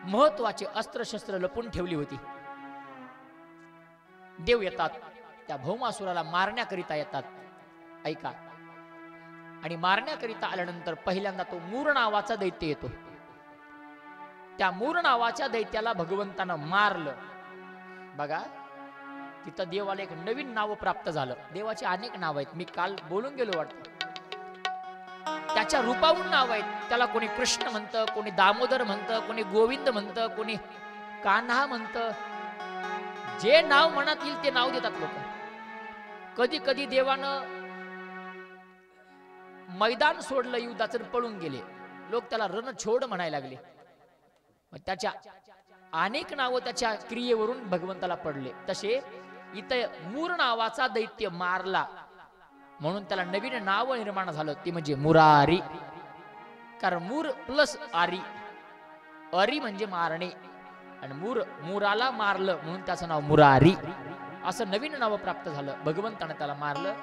महत्वाचे अस्त्रशस्त्र लपून ठेवली होती. देव येतात, त्या भौमासुराला मारण्याकरिता येतात. ऐका. आणि मारण्याकरिता आल्यानंतर पहिल्यांदा तो मूर नावाचा दैत्य येतो. त्या मूर नावाच्या दैत्याला भगवंतानं मारलं. बघा, तिथं देवाला एक नवीन नाव प्राप्त झालं. देवाचे अनेक नाव आहेत, मी काल बोलून गेलो वाटतं. त्याच्या रूपावरून नाव आहेत. त्याला कोणी कृष्ण म्हणतं, कोणी दामोदर म्हणतं, कोणी गोविंद म्हणतं, कोणी कान्हा म्हणतं. जे नाव मनात येईल ते नाव देतात लोक. कधी कधी देवानं मैदान सोडलं युद्धाचं, पळून गेले लोक, त्याला रणछोड म्हणायला लागले. त्याच्या अनेक नावं त्याच्या क्रियेवरून भगवंताला पडले. तसे इथं मूर नावाचा दैत्य मारला म्हणून त्याला नवीन नाव निर्माण झालं, ती म्हणजे मुरारी. कारण मूर प्लस आरी, अरी म्हणजे मारणे, आणि मुराला मारलं म्हणून त्याचं नाव मुरारी, असं नवीन नाव प्राप्त झालं. भगवंतानं त्याला मारलं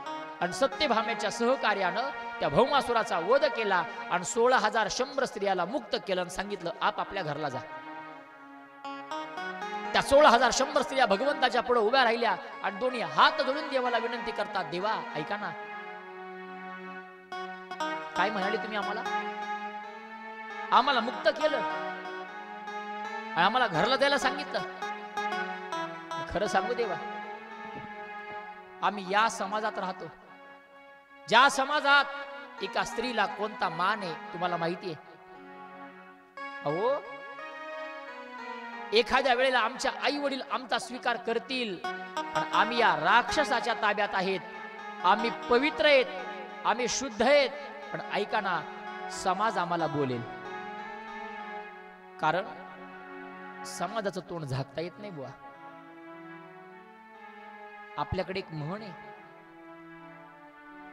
आणि सत्यभामेच्या सहकार्यानं त्या भौमासुराचा वध केला आणि 16,000 शंभर स्त्रियाला मुक्त केलं आणि सांगितलं आप आपल्या घरला जा. त्या 16,000 शंभर स्त्रिया भगवंताच्या पुढे उभ्या राहिल्या आणि दोन्ही हात जोडून देवाला विनंती करतात, देवा ऐका ना, काय म्हणाले तुम्ही आम्हाला मुक्त केलं आणि आम्हाला घरला जायला सांगितलं. खरं सांगू देवा, आम्ही या समाजात राहतो ज्या समाजात एका स्त्रीला कोणता मान आहे तुम्हाला माहिती आहे? अहो, एखाद्या वेळेला आमच्या आई वडील आमचा स्वीकार करतील, पण आम्ही या राक्षसाच्या ताब्यात आहेत. आम्ही पवित्र आहेत, आम्ही शुद्ध आहेत, पण ऐका ना, समाज आम्हाला बोलेल. कारण समाजाचं तोंड झाकता येत नाही बुवा. आपल्याकडे एक म्हण आहे,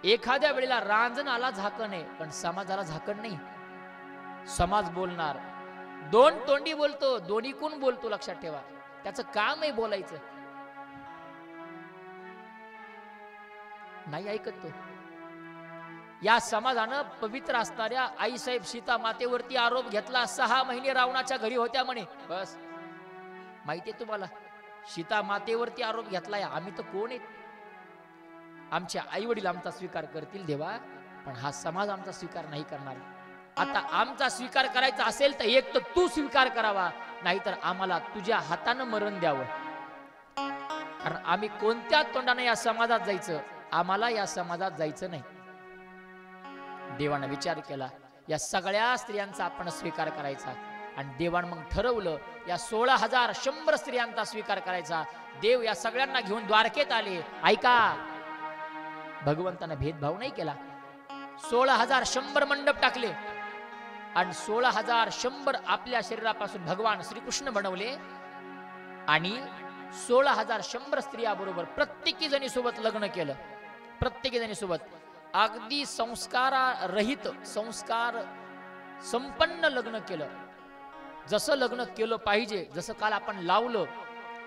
एखाद्या वेळेला रांजणाला झाकण आहे पण समाजाला झाकण नाही. समाज बोलणार, दोन तोंडी बोलतो, दोन्ही कोण बोलतो, लक्षात ठेवा. त्याचं काम आहे बोलायचं, नाही ऐकत तो. या समाजानं पवित्र असणाऱ्या आईसाहेब सीता मातेवरती आरोप घेतला. 6 महिने रावणाच्या घरी होत्या म्हणे. बस, माहितीये तुम्हाला, सीता मातेवरती आरोप घेतलाय. आम्ही तर कोण आहेत? आमच्या आई वडील आमचा स्वीकार करतील देवा, पण हा समाज आमचा स्वीकार नाही करणार. आता आमचा स्वीकार करायचा असेल तर एक तर तू स्वीकार करावा, नाहीतर आम्हाला तुझ्या हातानं मरण द्यावं. कारण आम्ही कोणत्या तोंडाने या समाजात जायचं? आम्हाला या समाजात जायचं नाही. देवानं विचार केला, या सगळ्या स्त्रियांचा आपण स्वीकार करायचा. आणि देवानं मग ठरवलं या 16,000 शंभर स्त्रियांचा स्वीकार करायचा. देव या सगळ्यांना घेऊन द्वारकेत आले. ऐका, भगवंतानं भेदभाव नाही केला. 16,000 शंभर मंडप टाकले आणि 16,000 शंभर आपल्या शरीरापासून भगवान श्रीकृष्ण बनवले आणि 16,000 शंभर स्त्रिया बरोबर प्रत्येकी जणी सोबत लग्न केलं. प्रत्येकी जणी सोबत अगदी संस्काररहित, संस्कार संपन्न लग्न केलं. जसं लग्न केलं पाहिजे, जसं काल आपण लावलं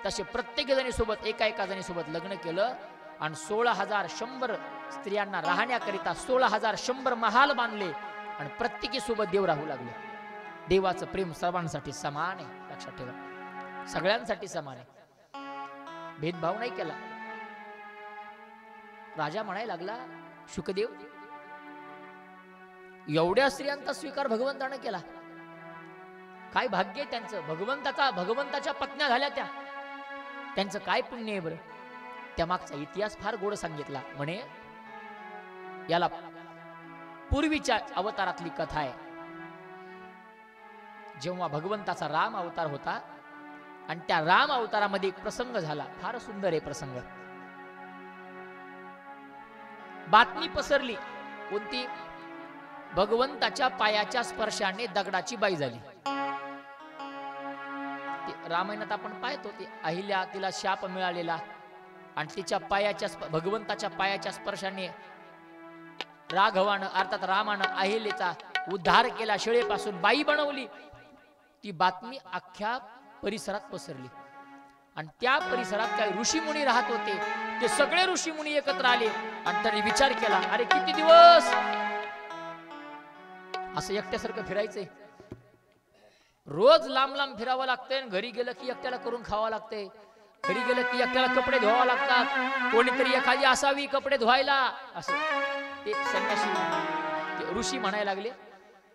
तसे प्रत्येक जणी सोबत एका जणी सोबत लग्न केलं. आणि 16,000 शंभर स्त्रियांना राहण्याकरिता 16,000 शंभर महाल बांधले आणि प्रत्येकी सोबत देव राहू लागले. देवाचं प्रेम सर्वांसाठी समान आहे, लक्षात ठेवा, सगळ्यांसाठी समान आहे, भेदभाव नाही केला. राजा म्हणायला लागला, शुकदेव, एवढ्या स्त्रियांचा स्वीकार भगवंतानं केला, काय भाग्य आहे त्यांचं. भगवंताच्या पत्न्या झाल्या त्या, त्यांचं काय पुण्य आहे बरं. त्या मागचा इतिहास फार गोड सांगितला. म्हणे याला पूर्वीच्या अवतारातली कथा आहे. जेव्हा भगवंताचा राम अवतार होता आणि त्या राम अवतारामध्ये एक प्रसंग झाला, फार सुंदर आहे प्रसंग. बातमी पसरली, कोणती? भगवंताच्या पायाच्या स्पर्शाने दगडाची बाई झाली. रामायणात आपण पाहतो, ती अहिल्या, तिला शाप मिळालेला आणि तिच्या भगवंताच्या पायाच्या स्पर्शाने राघवानं अर्थात रामानं अहिलेचा उद्धार केला, शिळेपासून बाई बनवली. ती बातमी अख्ख्या परिसरात पसरली आणि त्या परिसरात काही ऋषीमुनी राहत होते. ते सगळे ऋषीमुनी एकत्र आले आणि त्यांनी विचार केला, अरे किती दिवस असं एकट्यासारखं फिरायचंय, रोज लांब लांब फिरावं लागतंय, घरी गेलं की एकट्याला करून खावं लागतंय, घरी गेलं की एकट्याला कपडे धुवावं लागतात, कोणीतरी एखादी असावी कपडे धुवायला. असं ते संन्यासी, ते ऋषी म्हणायला लागले.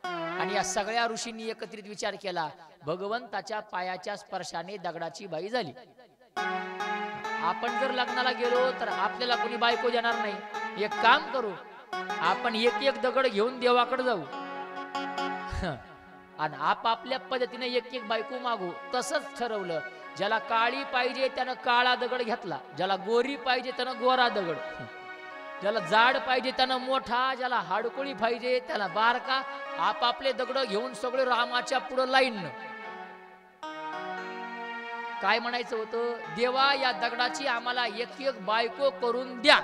आणि या सगळ्या ऋषींनी एकत्रित विचार केला, भगवंताच्या पायाच्या स्पर्शाने दगडाची बाई झाली. आपण जर लग्नाला गेलो तर आपल्याला कोणी बायको देणार नाही. एक काम करू, आपण एक दगड घेऊन देवाकडे जाऊ आणि आपापल्या पद्धतीने एक बायको मागू. तसंच ठरवलं. ज्याला काळी पाहिजे त्यानं काळा दगड घेतला, ज्याला गोरी पाहिजे त्यानं गोरा दगड, ज्याला जाड पाहिजे त्यानं मोठा, ज्याला हाडकोळी पाहिजे त्याला बारका. आपापले दगड घेऊन सगळे रामाच्या पुढे लाईन. काय म्हणायचं होतं, देवा या दगडाची आम्हाला एक बायको करून द्या.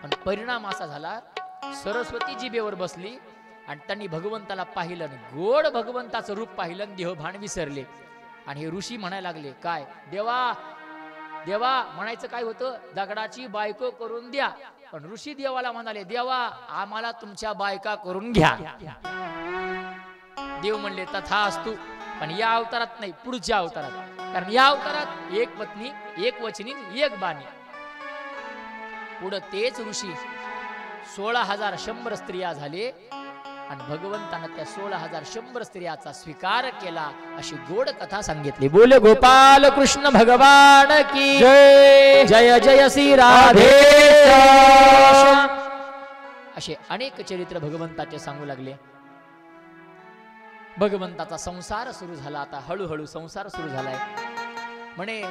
पण परिणाम असा झाला, सरस्वती जिभेवर बसली आणि त्यांनी भगवंताला पाहिलं आणि गोड भगवंताचं रूप पाहिलं आणि देहभान विसरले. आणि हे ऋषी म्हणायला लागले, काय देवा देवा म्हणायचं काय होतं, दगडाची बायको करून द्या. पण ऋषी देवाला म्हणाले, देवा आम्हाला तुमच्या बायका करून घ्या. देव म्हणले तथास्तु, पण या अवतारात नाही, पुढच्या अवतारात. कारण या अवतारात एक पत्नी, एक वचनी, एक बाणी. पुढं तेच ऋषी 16,100 स्त्रिया झाले आणि भगवंतानं त्या 16,100 स्त्रियाचा स्वीकार केला. अशी गोड कथा सांगितली. बोले गोपाल कृष्ण भगवान की जय. जय जय श्री राधे. असे अनेक चरित्र भगवंताचे सांगू लागले. भगवंताचा संसार सुरू झाला. आता हळूहळू संसार सुरू झालाय. म्हणे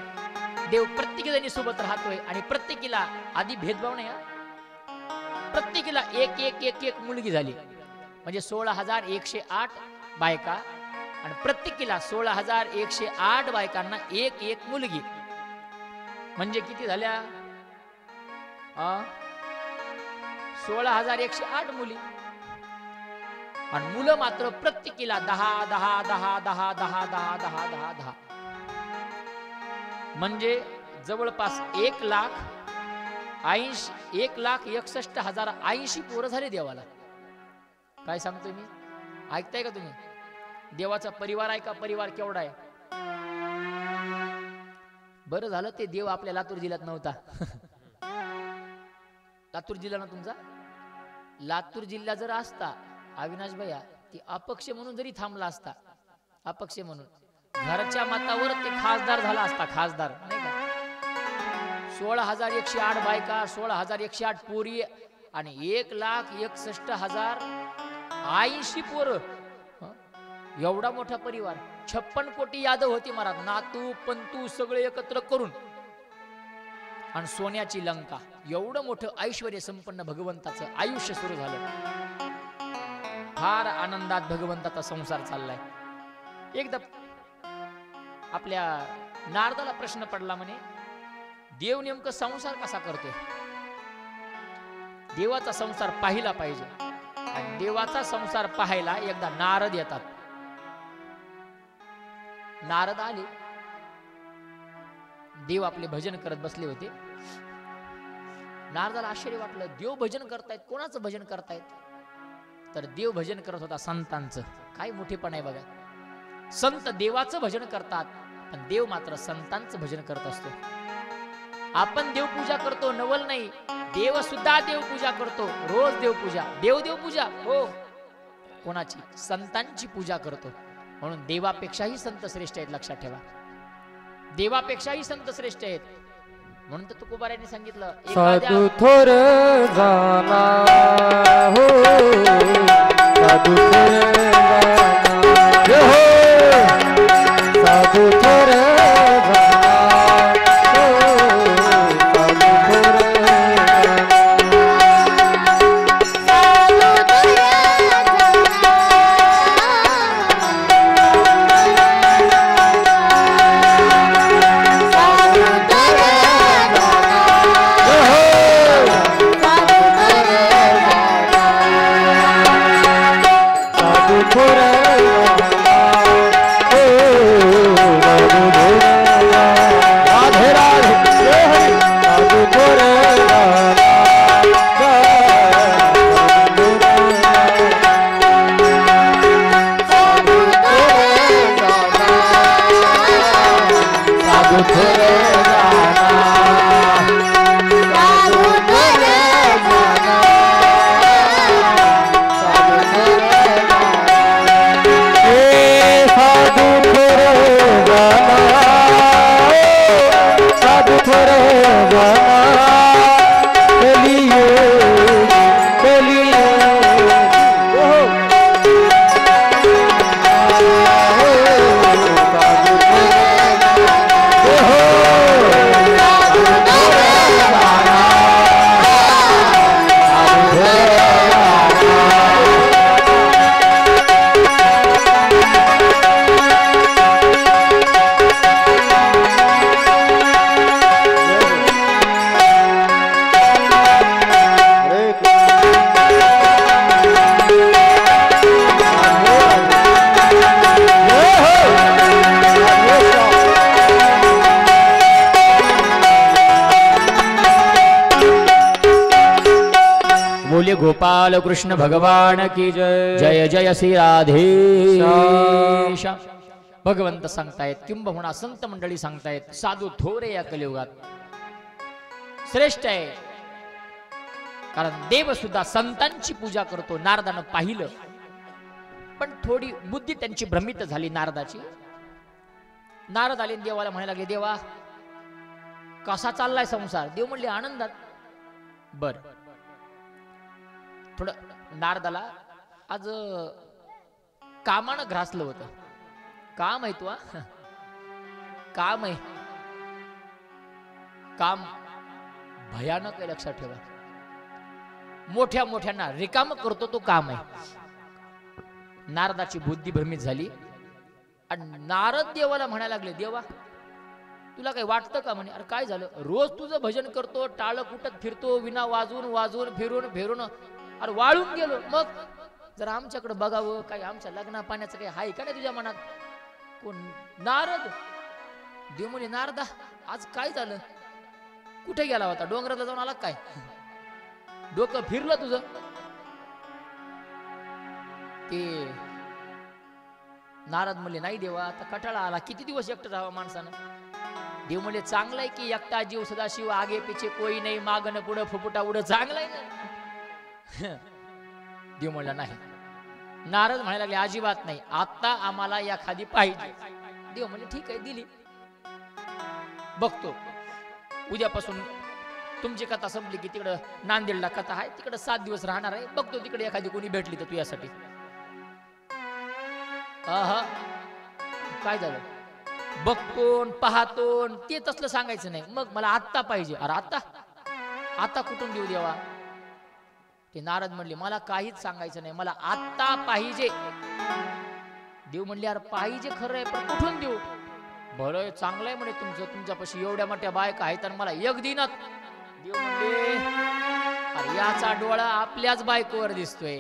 देव प्रत्येक जणी सोबत राहतोय आणि प्रत्येकीला आधी भेदभाव नाही, प्रत्येकीला एक एक एक एक मुलगी झाली. म्हणजे 16,108 बायका आणि प्रत्येकीला 16,108 बायकांना एक एक मुलगी. म्हणजे किती झाल्या? 16,108 मुली. आणि मुलं मात्र प्रत्येकीला 10 10 10 10 10 10 10 10 10. म्हणजे जवळपास 1,61,80 पोरं झाले देवाला. काय सांगतोय मी, ऐकताय का तुम्ही? देवाचा परिवार आहे का? परिवार केवढा आहे? बरं झालं ते देव आपल्या लातूर जिल्ह्यात नव्हता. लातूर जिल्हा ना तुमचा, लातूर जिल्हा जर असता अविनाश भैया, ती अपक्ष म्हणून जरी थांबला असता, अपक्ष म्हणून घरच्या मतावर ते खासदार झाला असता, खासदार नाही का. 16,108 बायका, 16,108 पोरी आणि 1,61,80 पोरं. एवढा मोठा परिवार. 56 कोटी यादव होती महाराज, नातू पंतू सगळे एकत्र करून. आणि सोन्याची लंका. एवढं मोठं ऐश्वर्य संपन्न भगवंताचं आयुष्य सुरू झालं. फार आनंदात भगवंताचा संसार चाललाय. एकदा आपल्या नारदाला प्रश्न पडला, म्हणे देव नेमकं संसार कसा करतोय? देवाचा संसार पाहिला पाहिजे. आणि देवाचा संसार पाहायला एकदा नारद येतात. नारद आले, देव आपले भजन करत बसले होते. नारदाला आश्चर्य वाटलं, देव भजन करतायत. कोणाचं भजन करतायत? तर देव भजन करत होता संतांचं. काय मोठेपण आहे बघा. संत देवाचं भजन करतात, पण देव मात्र संतांचं भजन करत असतो. आपण देवपूजा करतो, नवल नाही. देव सुद्धा देवपूजा करतो, रोज देवपूजा. देवपूजा हो, कोणाची? संतांची पूजा करतो. म्हणून देवापेक्षाही संत श्रेष्ठ आहेत, लक्षात ठेवा. देवापेक्षाही संत श्रेष्ठ आहेत. म्हणून तर तुकोबारायांनी सांगितलं, साधू थोर झाला हो, साधू थोर झाला हो, साधू थोर बोले गोपाल कृष्ण भगवान की जय जय जय श्री राधे श्याम. भगवंत सांगतायत किंबहुना संत मंडळी सांगतायत साधू थोरे या कलियुगात श्रेष्ठ आहे. कारण देव सुद्धा संतांची पूजा करतो. नारदानं पाहिलं पण थोडी बुद्धी त्यांची भ्रमित झाली नारदाची. नारद आले देवाला म्हणायला लागले देवा कसा चाललाय संसार. देव म्हणले आनंदात. बर थोडं नारदाला आज कामानं ग्रासलं होतं. काम आहे तू काम आहे. काम भयानक आहे लक्षात ठेवा. मोठ्या मोठ्यांना रिकाम करतो तो काम आहे. नारदाची बुद्धी भ्रमित झाली आणि नारद देवाला म्हणायला लागले देवा तुला काही वाटतं का म्हणे. अरे काय झालं रोज तुझं भजन करतो टाळ कुटत फिरतो विना वाजून वाजून फिरून फिरून अरे वाळून गेलो. मग जर आमच्याकडे बघावं काही आमच्या लग्ना पाण्याचं काही आहे का नाही तुझ्या मनात. कोण नारद. देव म्हणे नारदा आज काय झालं कुठे गेला होता डोंगराला जाऊन आला काय डोकं फिरलं तुझं. ते नारद म्हणले नाही देवा आता कटाळा आला किती दिवस एकटं राहावं माणसानं. देव म्हणले चांगलं आहे की एकटा जीव सदाशिव आगे पिछे कोई नाही मागणं पुढं फुफुटा उडं चांगलं आहे ना. देव म्हणला नाही. नारद म्हणायला लागले अजिबात नाही आता आम्हाला एखादी पाहिजे. देव म्हणले ठीक आहे दिली. बघतो उद्यापासून तुमची कथा संपली की तिकडं नांदेडला कथा आहे तिकडं 7 दिवस राहणार आहे. बघतो तिकडे एखादी कोणी भेटली तर तुझ्यासाठी. काय झालं बघतो पाहतो ते तसलं सांगायचं नाही. मग मला आत्ता पाहिजे. अरे आत्ता आता कुठून देऊ देवा. ते नारद म्हणले मला काहीच सांगायचं नाही मला आत्ता पाहिजे. देव म्हणले अरे पाहिजे खरं आहे पण कुठून देऊ. बरं चांगलं आहे म्हणे तुमचं तुमच्यापाशी एवढ्या मोठ्या बायका आहेत आणि मला एक दिनात. देव म्हणले अरे याचा डोळा आपल्याच बायकोवर दिसतोय.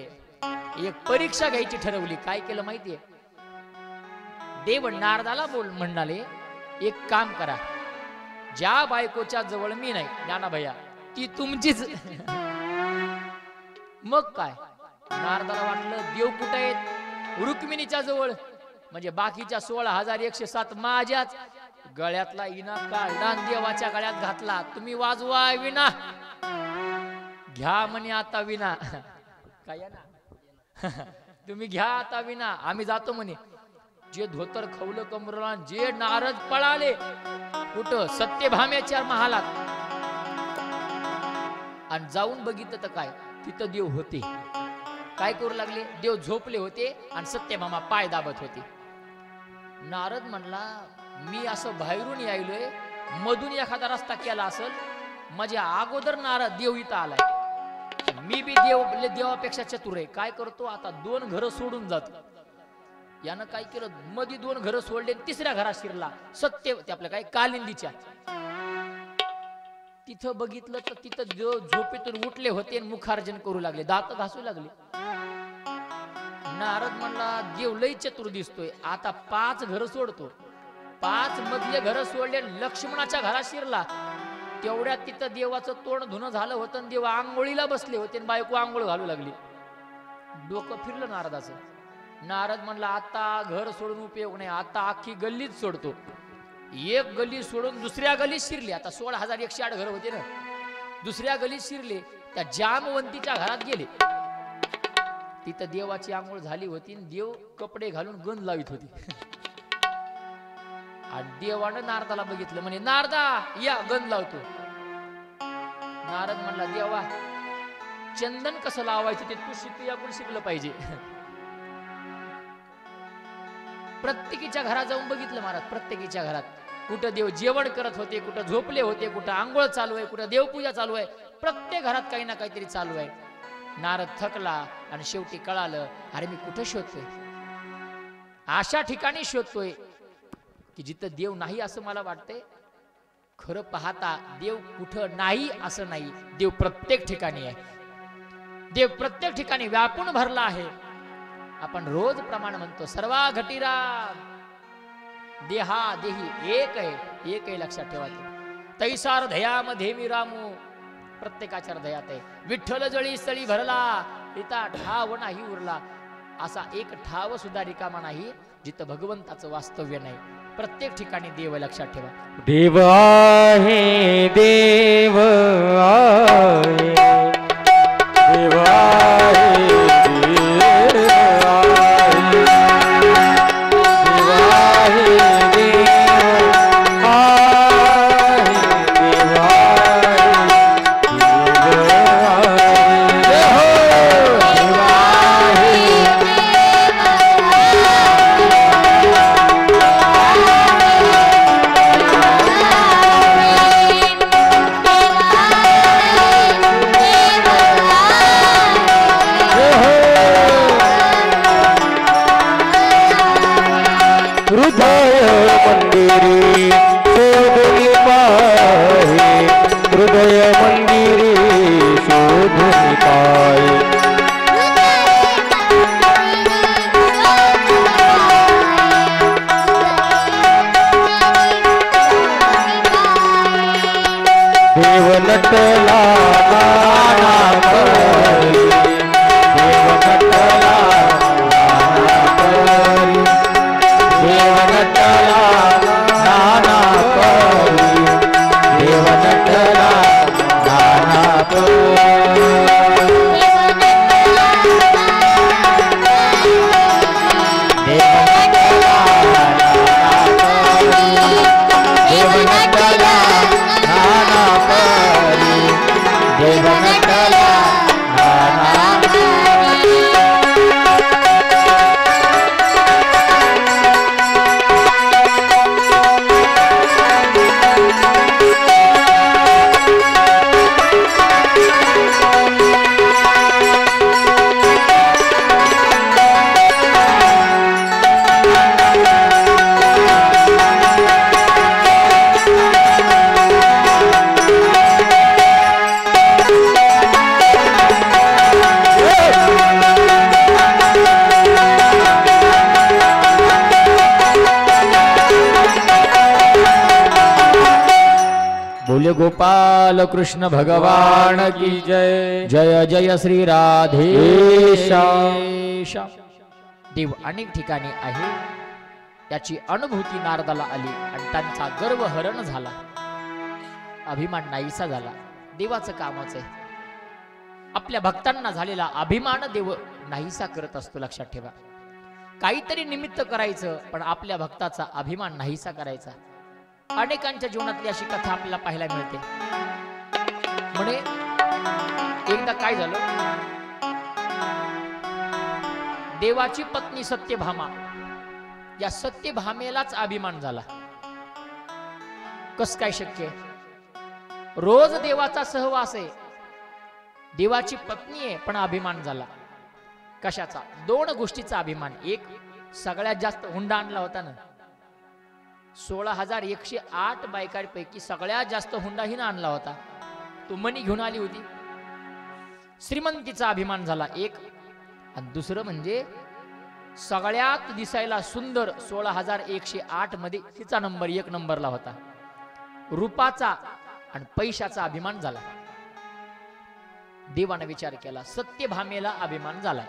एक परीक्षा घ्यायची ठरवली. काय केलं माहितीये देव नारदाला बोल म्हणाले एक काम करा ज्या बायकोच्या जवळ मी नाही ज्ञाना भैया ती तुमचीच. मग काय नारदाला वाटलं देव कुठे आहेत रुक्मिणीच्या जवळ म्हणजे बाकीच्या 16,107 माझ्याच. गळ्यातला इना काढला देवाच्या गळ्यात घातला. तुम्ही वाजवा विना घ्या म्हणे आता विना. काय ना तुम्ही घ्या आता विना आम्ही जातो म्हणे. जे धोतर खवलं कमरला जे नारद पळाले कुठं सत्यभामेच्या महालात आणि जाऊन बघितलं तर काय तिथं देव होते. काय करू लागले देव झोपले होते आणि सत्यभामा पाय दाबत होते. नारद म्हणला मी असं बाहेरून यायलोय मधून एखादा रस्ता केला असेल माझ्या अगोदर नारद देव इथं आलाय. मी बी देवापेक्षा चतुर आहे. काय करतो आता 2 घरं सोडून जातो. यानं काय केलं मध्ये 2 घरं सोडले 3ऱ्या घरात शिरला. सत्य ते आपल्या काय कालिंदीच्या तिथं बघितलं तर तिथं देव झोपेतून उठले होते आणि मुखार्जन करू लागले दात घासू लागले. नारद म्हणला देव लई चतुर दिसतोय आता 5 घरं सोडतो. 5 मधले घरं सोडले लक्ष्मणाच्या घरात शिरला. तेवढ्यात तिथं देवाचं तोंड धुणं झालं होतं आणि देव आंघोळीला बसले होते आणि बायको आंघोळ घालू लागली. डोकं फिरलं नारदाचं. नारद म्हणला आता घर सोडून उपयोग नाही आता अख्खी गल्लीच सोडतो. एक गल्ली सोडून दुसऱ्या गल्लीत शिरले. आता 16,108 घर होते ना. दुसऱ्या गल्लीत शिरले त्या जामवंतीच्या घरात गेले. तिथं देवाची आंघोळ झाली होती देव कपडे घालून गंध लावित होती. आणि देवानं नारदाला बघितलं म्हणे नारदा या गंध लावतो. नारद म्हणला देवा चंदन कसं लावायचं ते तू शिकलं पाहिजे. प्रत्येकीच्या घरात जाऊन बघितलं महाराज. प्रत्येकीच्या घरात कुठं देव जेवण करत होते कुठं झोपले होते कुठं आंघोळ चालू आहे कुठं देवपूजा चालू आहे. प्रत्येक घरात काही ना काहीतरी चालू आहे. नारद थकला आणि शेवटी कळालं अरे मी कुठं शोधतोय. अशा ठिकाणी शोधतोय की जिथं देव नाही असं मला वाटतंय. खरं पाहता देव कुठं नाही असं नाही. देव प्रत्येक ठिकाणी आहे. देव प्रत्येक ठिकाणी व्यापून भरला आहे. आपण रोज प्रमाण म्हणतो सर्वा घटीरा देहा देही एक आहे. एक आहे लक्षात ठेवा. तैसार धयामध्ये मी रामू प्रत्येकाच्या हृदयात आहे. विठ्ठल जळी स्थळी भरला तिथं ठाव नाही उरला. असा एक ठाव सुद्धा रिकामा नाही जिथं भगवंताचं वास्तव्य नाही. प्रत्येक ठिकाणी देव लक्षात ठेवा. देव आहे देव आहे देव आहे गोपाल कृष्ण भगवान की जय. जय जय श्री राधेशा. देव अनेक ठिकाणी आहे याची अनुभूती नारदाला आली आणि त्यांचा गर्व हरण झाला. अभिमान नाहीसा झाला. देवाचं कामच आहे. आपल्या भक्तांना झालेला अभिमान देव नाहीसा करत असतो. लक्षात ठेवा. काहीतरी निमित्त करायचं पण आपल्या भक्ताचा अभिमान नाहीसा करायचा. अनेकांच्या जीवनातली अशी कथा आपल्याला पाहायला मिळते. म्हणे एकदा काय झालं, देवाची पत्नी सत्यभामा, या सत्यभामेलाच अभिमान झाला. कस काय शक्य? रोज देवाचा सहवास आहे, देवाची पत्नी आहे, पण अभिमान झाला. कशाचा? दोन गोष्टीचा अभिमान. एक, सगळ्यात जास्त हुंडा आणला होता ना, 16,108 बायकांपैकी सगळ्यात जास्त हुंडा हिनं आणला होता. तो मनी घेऊन आली होती. श्रीमंतीचा अभिमान झाला एक. आणि दुसरं म्हणजे सगळ्यात दिसायला सुंदर 16,108 मध्ये तिचा नंबर 1 नंबरला होता. रूपाचा आणि पैशाचा अभिमान झाला. देवाने विचार केला, सत्यभामेला अभिमान झाला,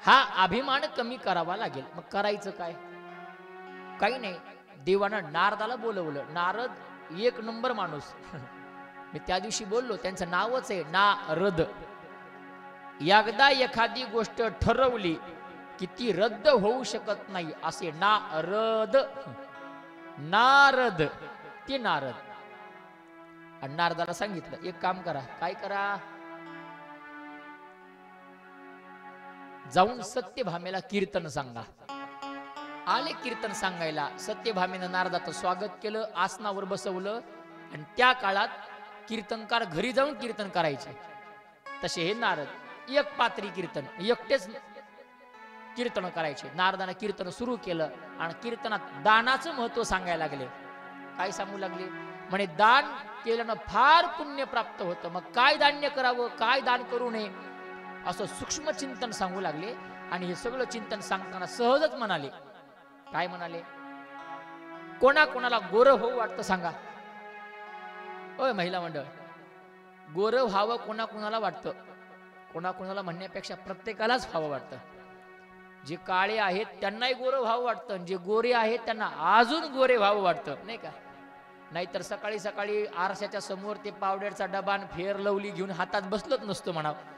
हा अभिमान कमी करावा लागेल. मग करायचं काय? काही नाही. देवानं नारदाला बोलवलं. नारद 1 नंबर माणूस. मी त्या दिवशी बोललो, त्यांचं नावच आहे नारद. एकदा एखादी गोष्ट ठरवली की ती रद्द होऊ शकत नाही, असे नारद. नारद ते नारद. आणि नारदाला सांगितलं, एक काम करा. काय करा? जाऊन सत्यभामेला कीर्तन सांगा. आले कीर्तन सांगायला. सत्यभामेनं नारदाचं स्वागत केलं, आसनावर बसवलं. आणि त्या काळात कीर्तनकार घरी जाऊन कीर्तन करायचे. तसे हे नारद एक पात्री कीर्तन, एकटेच कीर्तन करायचे. नारदानं कीर्तन सुरू केलं आणि कीर्तनात दानाचं महत्व सांगायला लागले. काय सांगू लागले? म्हणे दान केल्यानं फार पुण्य प्राप्त होतं. मग काय दान्य करावं, काय दान करू नये, असं सूक्ष्म चिंतन सांगू लागले. आणि हे सगळं चिंतन सांगताना सहजच म्हणाले. काय म्हणाले? कोणा कोणाला गोरं होऊ वाटतं सांगा. ओय महिला मंडळ, गोरं व्हावं कोणाकोणाला वाटतं, कोणाकोणाला म्हणण्यापेक्षा प्रत्येकालाच व्हावं वाटतं. जे काळे आहेत त्यांनाही गोरं व्हावं वाटतं, आणि जे गोरे आहेत त्यांना अजून गोरे व्हावं वाटतं, नाही का? नाहीतर सकाळी सकाळी आरशाच्या समोर ते पावडरचा डबा आणि फेअर लवली घेऊन हातात बसलोच नसतो म्हणावं.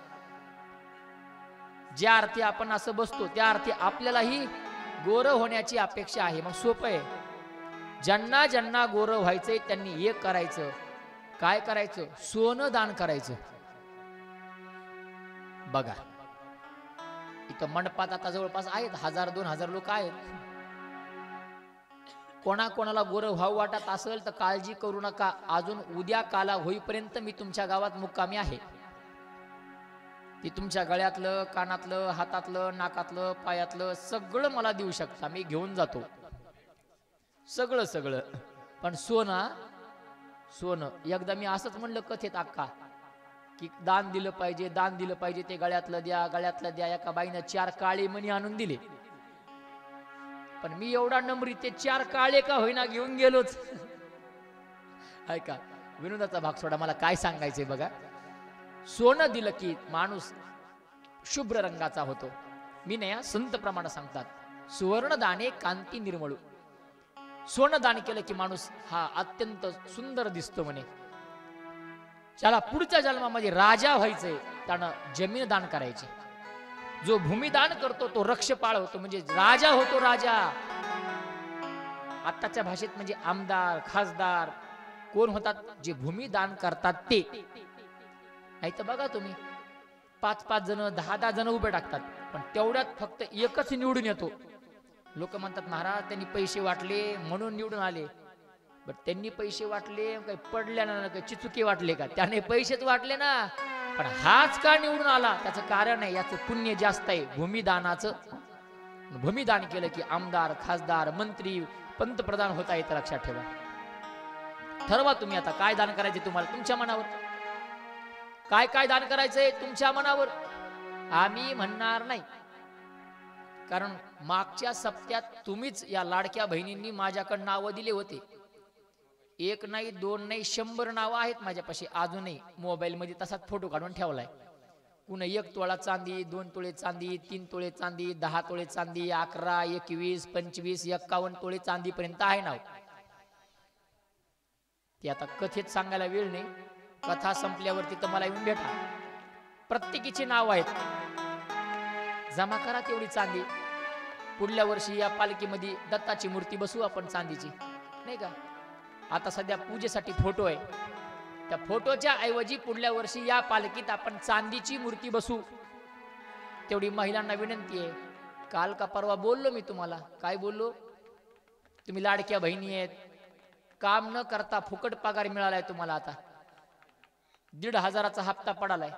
ज्या अर्थी आपण असं बसतो त्या अर्थी आपल्यालाही गोरं होण्याची अपेक्षा आहे. मग सोपं आहे. ज्यांना ज्यांना गोरं व्हायचंय त्यांनी एक करायचं. काय करायचं? सोनं दान करायचं. बघा इथं मंडपात आता जवळपास आहेत 1000-2000 लोक आहेत. कोणाकोणाला गोरं व्हावं वाटत असेल तर काळजी करू नका. अजून उद्या काला होईपर्यंत मी तुमच्या गावात मुक्कामी आहे. ती तुमच्या गळ्यातलं, कानातलं, हातातलं, नाकातलं, पायातलं सगळं मला देऊ शकता, मी घेऊन जातो सगळं सगळं. पण सोनं एकदा मी असंच म्हणलं कथेत अक्का की दान दिलं पाहिजे, दान दिलं पाहिजे, ते गळ्यातलं द्या. एका बाईनं 4 काळे मणी आणून दिले. पण मी एवढा नम्री ते 4 काळे का होईना घेऊन गेलोच. ऐका विनोदाचा भाग सोडा, मला काय सांगायचंय बघा. सोनं दिलं की माणूस शुभ्र रंगाचा होतो. मी नाही, संत प्रमाण सांगतात सुवर्ण दाने कांती निर्मळू. सोनं दान केलं की माणूस हा अत्यंत सुंदर दिसतो म्हणे. ज्याला पुढच्या जन्मामध्ये राजा व्हायचंय त्यानं जमीन दान करायची. जो भूमिदान करतो तो रक्षपाळ होतो, म्हणजे राजा होतो राजा. आताच्या भाषेत म्हणजे आमदार, खासदार कोण होतात? जे भूमिदान करतात ते. नाही तर बघा तुम्ही 5-5 जण 10-10 जण उभे टाकतात, पण तेवढ्यात फक्त एकच निवडून येतो. लोक म्हणतात महाराज त्यांनी पैसे वाटले म्हणून निवडून आले. बट त्यांनी पैसे वाटले काही पडल्या ना, काही चिचुके वाटले का? त्याने पैसेच वाटले ना, पण हाच का निवडून आला? त्याचं कारण आहे, याचं पुण्य जास्त आहे भूमिदानाचं. भूमिदान केलं की आमदार, खासदार, मंत्री, पंतप्रधान होता येतं. लक्षात ठेवा. ठरवा तुम्ही आता काय दान करायचे तुम्हाला, तुमच्या मनावर. काय काय दान करायचंय तुमच्या मनावर. आम्ही म्हणणार नाही, कारण मागच्या सप्त्यात तुम्हीच या लाडक्या बहिणींनी माझ्याकडे नावं दिले होते. 1 नाही 2 नाही 100 नावं आहेत माझ्यापाशी अजूनही. मोबाईल मध्ये तसाच फोटो काढून ठेवलाय. कुणा 1 तोळा चांदी, 2 तोळे चांदी, 3 तोळे चांदी, 10 तोळे चांदी, 11, 21, 25, 51 तोळे चांदी पर्यंत आहे नाव. ते आता कथेत सांगायला वेळ नाही. कथा संपल्यावरती तर मला येऊन भेटा. प्रत्येकीची नाव आहेत. जमा करा तेवढी चांदी. पुढल्या वर्षी या पालखीमध्ये दत्ताची मूर्ती बसवू आपण चांदीची, नाही का? आता सध्या पूजेसाठी फोटो आहे. त्या फोटोच्या ऐवजी पुढल्या वर्षी या पालखीत आपण चांदीची मूर्ती बसवू. तेवढी महिलांना विनंती आहे. काल का परवा बोललो मी तुम्हाला. काय बोललो? तुम्ही लाडक्या बहिणी आहेत, काम न करता फुकट पगार मिळालाय तुम्हाला. आता 1,500चा हप्ता पडालाय.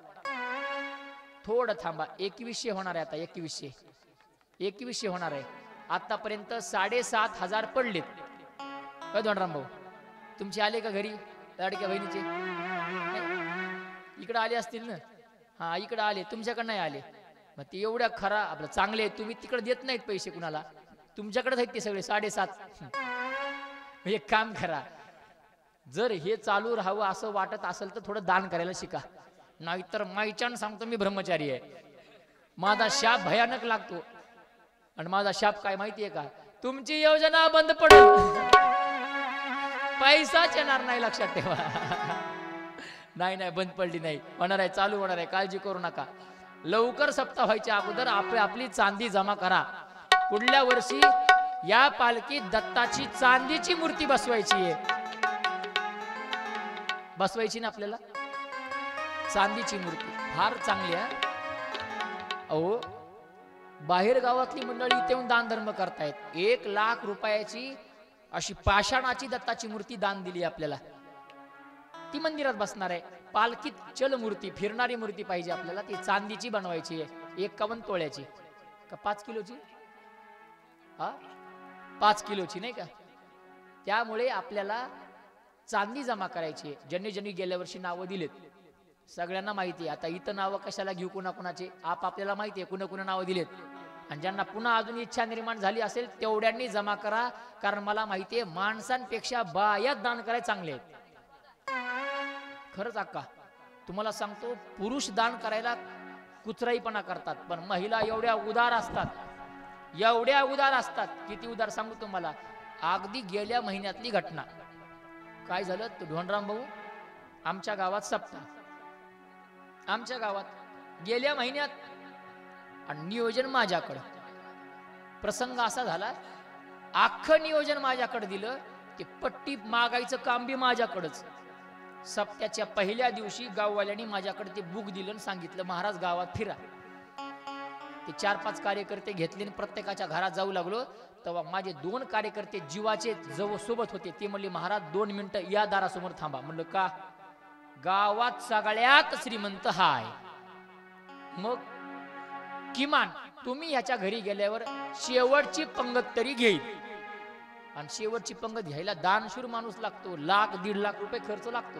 थोडं थांबा, 2100 होणार आहे. आता 2100 होणार आहे. आतापर्यंत 7,500 पडलेत. धोंडराम भाऊ तुमचे आले का घरी लाडक्या बहिणीचे? इकडे आले असतील ना? हा इकडे आले, तुमच्याकडे नाही आले. मग ते एवढ्या खरा आपलं चांगले, तुम्ही तिकडे देत नाहीत पैसे कुणाला, तुमच्याकडेच आहेत ते सगळे 7,500. एक काम करा, जर हे चालू राहावं असं वाटत असेल तर थोडं दान करायला शिका. नाहीतर माईच्यान सांगतो मी ब्रह्मचारी आहे. माझा शाप भयानक लागतो. आणि माझा शाप काय माहितीये का? तुमची योजना बंद पडेल, पैसाच येणार नाही. लक्षात ठेवा. नाही बंद पडली नाही, होणार आहे, चालू होणार आहे. काळजी करू नका. लवकर सप्ताह व्हायच्या अगोदर आपली चांदी जमा करा. पुढल्या वर्षी या पालखीत दत्ताची चांदीची मूर्ती बसवायची आहे. बसवायची ना आपल्याला चांदीची मूर्ती. फार चांगली आहे. अहो बाहेर गावातली मंडळी इथे येऊन दान धर्म करतायत. 1 लाख रुपयाची अशी पाषाणाची दत्ताची मूर्ती दान दिली आपल्याला. ती मंदिरात बसणार आहे. पालखीत चल मूर्ती, फिरणारी मूर्ती पाहिजे आपल्याला. ती चांदीची बनवायची आहे. 51 तोळ्याची का 5 किलोची? 5 किलोची नाही का? त्यामुळे आपल्याला चांदी जमा करायची आहे. ज्यांनी गेल्या वर्षी नावं दिलेत सगळ्यांना माहिती आहे. आता इथं नावं कशाला घेऊ कुणाकुणाचे, आपल्याला माहिती आहे कुणा नावं दिलेत. आणि ज्यांना पुन्हा अजून इच्छा निर्माण झाली असेल तेवढ्यांनी जमा करा. कारण मला माहिती आहे माणसांपेक्षा बायात दान करायला चांगले आहेत. खरंच अक्का, तुम्हाला सांगतो, पुरुष दान करायला कुचराईपणा करतात, पण महिला एवढ्या उदार असतात, एवढ्या उदार असतात. किती उदार सांगू तुम्हाला. अगदी गेल्या महिन्यातली घटना. काय झालं, तो ढोंडराम भाऊ आमच्या गावात सप्ताह, आमच्या गावात गेल्या महिन्यात, आणि नियोजन माझ्याकडं. प्रसंग असा झाला, अख्खं नियोजन माझ्याकडे दिलं, ते पट्टी मागायचं काम बी माझ्याकडंच. सप्त्याच्या पहिल्या दिवशी गाववाल्यांनी माझ्याकडे ते बुक दिलं आणि सांगितलं, महाराज गावात फिरा. ते 4-5 कार्यकर्ते घेतले आणि प्रत्येकाच्या घरात जाऊ लागलो. तेव्हा माझे 2 कार्यकर्ते जीवाचे जवळ सोबत होते. ते म्हणले, महाराज 2 मिनिटं या दारासमोर थांबा. म्हणलं का? गावात सगळ्यात श्रीमंत हा आहे, मग किमान तुम्ही ह्याच्या घरी गेल्यावर शेवटची पंगत तरी घेईल. आणि शेवटची पंगत घ्यायला दानशूर माणूस लागतो, 1,00,000-1.5 लाख रुपये खर्च लागतो.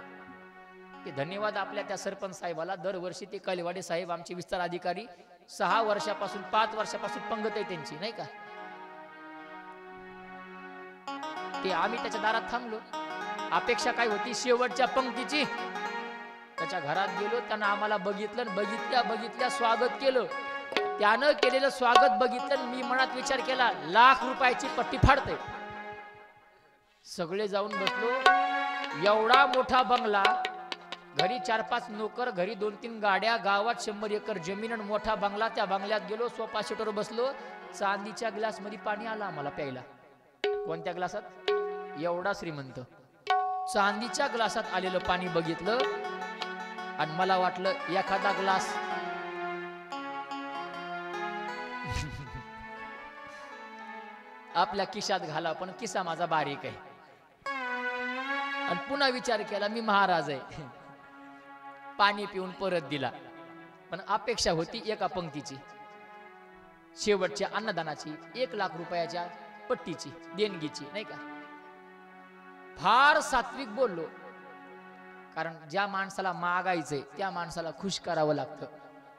ते धन्यवाद आपल्या त्या सरपंच साहेबाला. दरवर्षी ते कलवाडे साहेब आमचे विस्तार अधिकारी 6 वर्षापासून 5 वर्षापासून पंगत आहे त्यांची, नाही का. ते आम्ही त्याच्या दारात थांबलो. अपेक्षा काय होती, शेवटच्या पंक्तीची. त्याच्या घरात गेलो, त्यानं आम्हाला बघितलं, बघितल्या स्वागत केलं. त्यानं केलेलं स्वागत बघितलं, मी मनात विचार केला, 1,00,000 रुपयाची पट्टी फाडते. सगळे जाऊन बसलो. एवढा मोठा बंगला, घरी 4-5 नोकर, घरी 2-3 गाड्या, गावात 100 एकर जमीन आणि मोठा बंगला. त्या बंगल्यात गेलो, सोफा सेटवर बसलो. चांदीच्या ग्लास मध्ये पाणी आलं आम्हाला प्यायला. कोणत्या ग्लासात? एवढा श्रीमंत. चांदीच्या ग्लासात आलेलं पाणी बघितलं आणि मला वाटलं एखादा ग्लास आपल्या खिशात घाला, पण किस्सा माझा बारीक आहे. आणि पुन्हा विचार केला, मी महाराज आहे. पाणी पिऊन परत दिला. पण अपेक्षा होती एका पंक्तीची, शेवटच्या अन्नदानाची, 1,00,000 रुपयाच्या पट्टीची, देणगीची, नाही का. फार सात्विक बोललो, कारण ज्या माणसाला मागायचंय त्या माणसाला खुश करावं लागतं.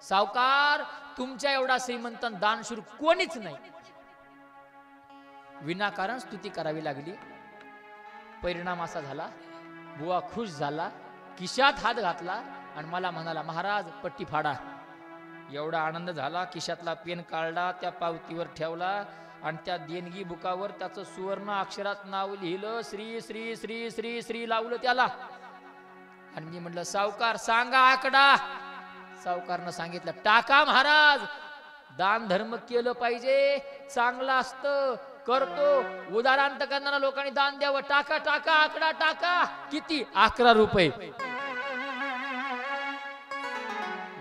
सावकार, तुमच्या एवढा श्रीमंत दानशूर कोणीच नाही. विनाकारण स्तुती करावी लागली. परिणाम असा झाला, बुवा खुश झाला, खिशात हात घातला आणि मला म्हणाला, महाराज पट्टी फाडा. एवढा आनंद झाला. खिशातला पेन काढला, त्या पावतीवर ठेवला आणि त्या देणगी बुकावर त्याचं सुवर्ण अक्षरात नाव लिहिलं. श्री श्री श्री श्री श्री लावलं त्याला. आणि मी म्हटलं, सावकार सांगा आकडा. सावकारनं सांगितलं, टाका महाराज, दान धर्म केलं पाहिजे, चांगलं असतं, करतो. उदाहरण करणाऱ्या लोकांनी दान द्यावं. टाका टाका, आकडा टाका. किती? 11 रुपये.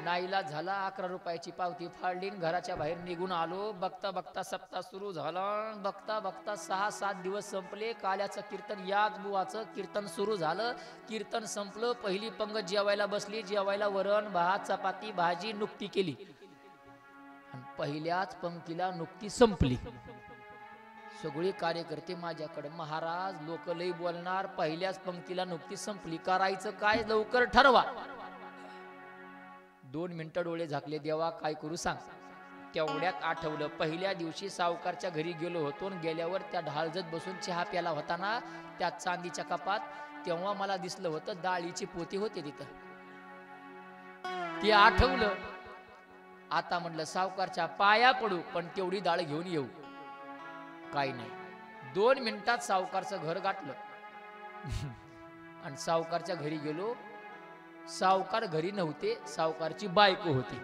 नाईलाज झाला. 11 रुपयाची पावती फाडली, घराच्या बाहेर निघून आलो. बघता बघता सप्ताह सुरू झाला. बघता बघता 6-7 दिवस संपले. काल्याचं कीर्तन, याच बुवाचं कीर्तन सुरू झालं. कीर्तन संपलं. पहिली पंगत जेवायला बसली. जेवायला वरण भात चपाती भाजी नुकती केली. आणि पहिल्याच पंक्तीला नुकती संपली. सगळे कार्यकर्ते माझ्याकडे, महाराज लोक लई बोलणार, पहिल्याच पंक्तीला नुकती संपली, करायचं काय, लवकर ठरवा. 2 मिनिटं डोळे झाकले, देवा काय करू सांग. तेवढ्यात आठवलं, पहिल्या दिवशी सावकारच्या घरी गेलो होतो. गेल्यावर त्या ढाळजत बसून चहा प्याला होता ना, त्या चांदीच्या कपात, तेव्हा मला दिसलं होतं डाळीची पोती होते तिथं. ते आठवलं. आता म्हटलं सावकारच्या पाया पडू, पण तेवढी डाळ घेऊन येऊ. काही नाही, 2 मिनिटात सावकारचं घर गाठलं. आणि सावकारच्या घरी गेलो. सावकार घरी नव्हते, सावकारची बायको होती.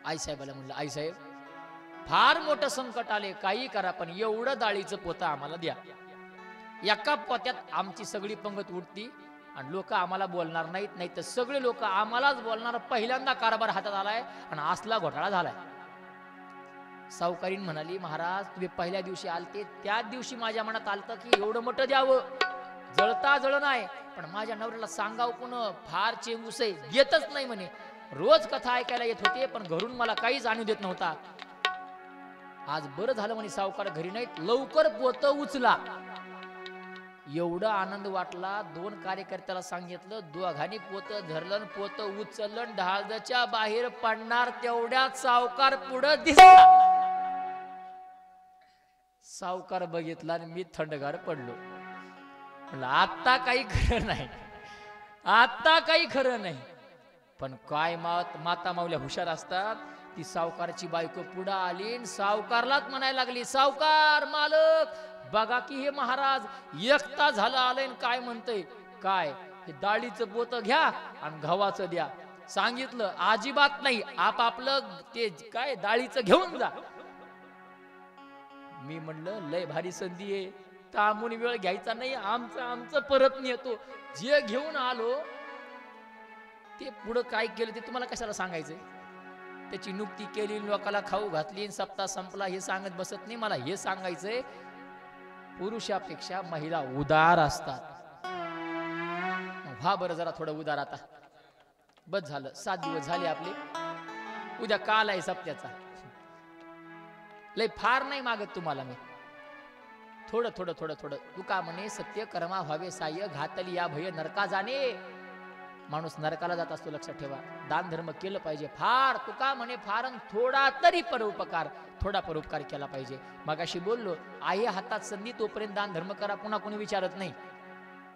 आईसाहेबाला म्हणलं, आईसाहेब फार मोठं संकट आले, काही करा, पण एवढं डाळीचं पोतं आम्हाला द्या. एका पोत्यात आमची सगळी पंगत उठती आणि लोक आम्हाला बोलणार नाहीत, नाही तर सगळे लोक आम्हालाच बोलणार. पहिल्यांदा कारभार हातात आलाय आणि असला घोटाळा झालाय. सावकारीन म्हणाली, महाराज तुम्ही पहिल्या दिवशी आलते, त्याच दिवशी माझ्या मनात आलतं की एवढं मोठं द्यावं. जळता जळ नाही, पण माझ्या नवऱ्याला सांगाव कोण, फार चेंगूस आहे, येतच नाही म्हणे. रोज कथा ऐकायला येत होते, पण घरून मला काहीच आणू देत नव्हता. आज बरं झालं म्हणे सावकार घरी नाहीत, लवकर पोत उचला. एवढा आनंद वाटला. 2 कार्यकर्त्याला सांगितलं, दोघांनी पोत धरलं, पोत उचललं, ढाळच्या बाहेर पडणार तेवढ्यात सावकार पुढं दिसला. सावकार बघितला आणि मी थंडगार पडलो. आता काही खरं नाही. आता काही खरं नाही. पण काय माता माऊल्या हुशार असतात. ती सावकारची बायको पुढे आली आणि सावकारलाच म्हणायला लागली, सावकार मालक बघा की हे महाराज एकटा झाला आलंय काय म्हणतंय. काय हे डाळीचं पोतं घ्या आणि गव्हाचं द्या. सांगितलं अजिबात नाही, आपलं ते काय डाळीचं घेऊन जा. मी म्हणलं लय भारी संधी आहे, थांबून वेळ घ्यायचा नाही, आमचं परत नेतो. जे घेऊन आलो ते पुढं काय केलं ते तुम्हाला कशाला सांगायचंय. त्याची नुक्ती केली, लोकाला खाऊ घातली, सप्ताह संपला हे सांगत बसत नाही. मला हे सांगायचंय पुरुषापेक्षा महिला उदार असतात. व्हा बरं जरा थोडं उदार. आता बस झालं, 7 दिवस झाले आपले, उद्या काल आहे सप्त्याचा. लय फार नाही मागत तुम्हाला मी, थोडं थोडं थोडं थोडं. तुका म्हणे सत्य कर्मा व्हावे साह्य, घातली या भय नरका जाणे. माणूस नरकाला जात असतो, लक्षात ठेवा. दान धर्म केलं पाहिजे फार. तुका म्हणे फार थोडा तरी परोपकार, थोडा परोपकार केला पाहिजे. मगाशी बोललो आहे हातात संधी तोपर्यंत दान धर्म करा, पुन्हा कोणी विचारत नाही.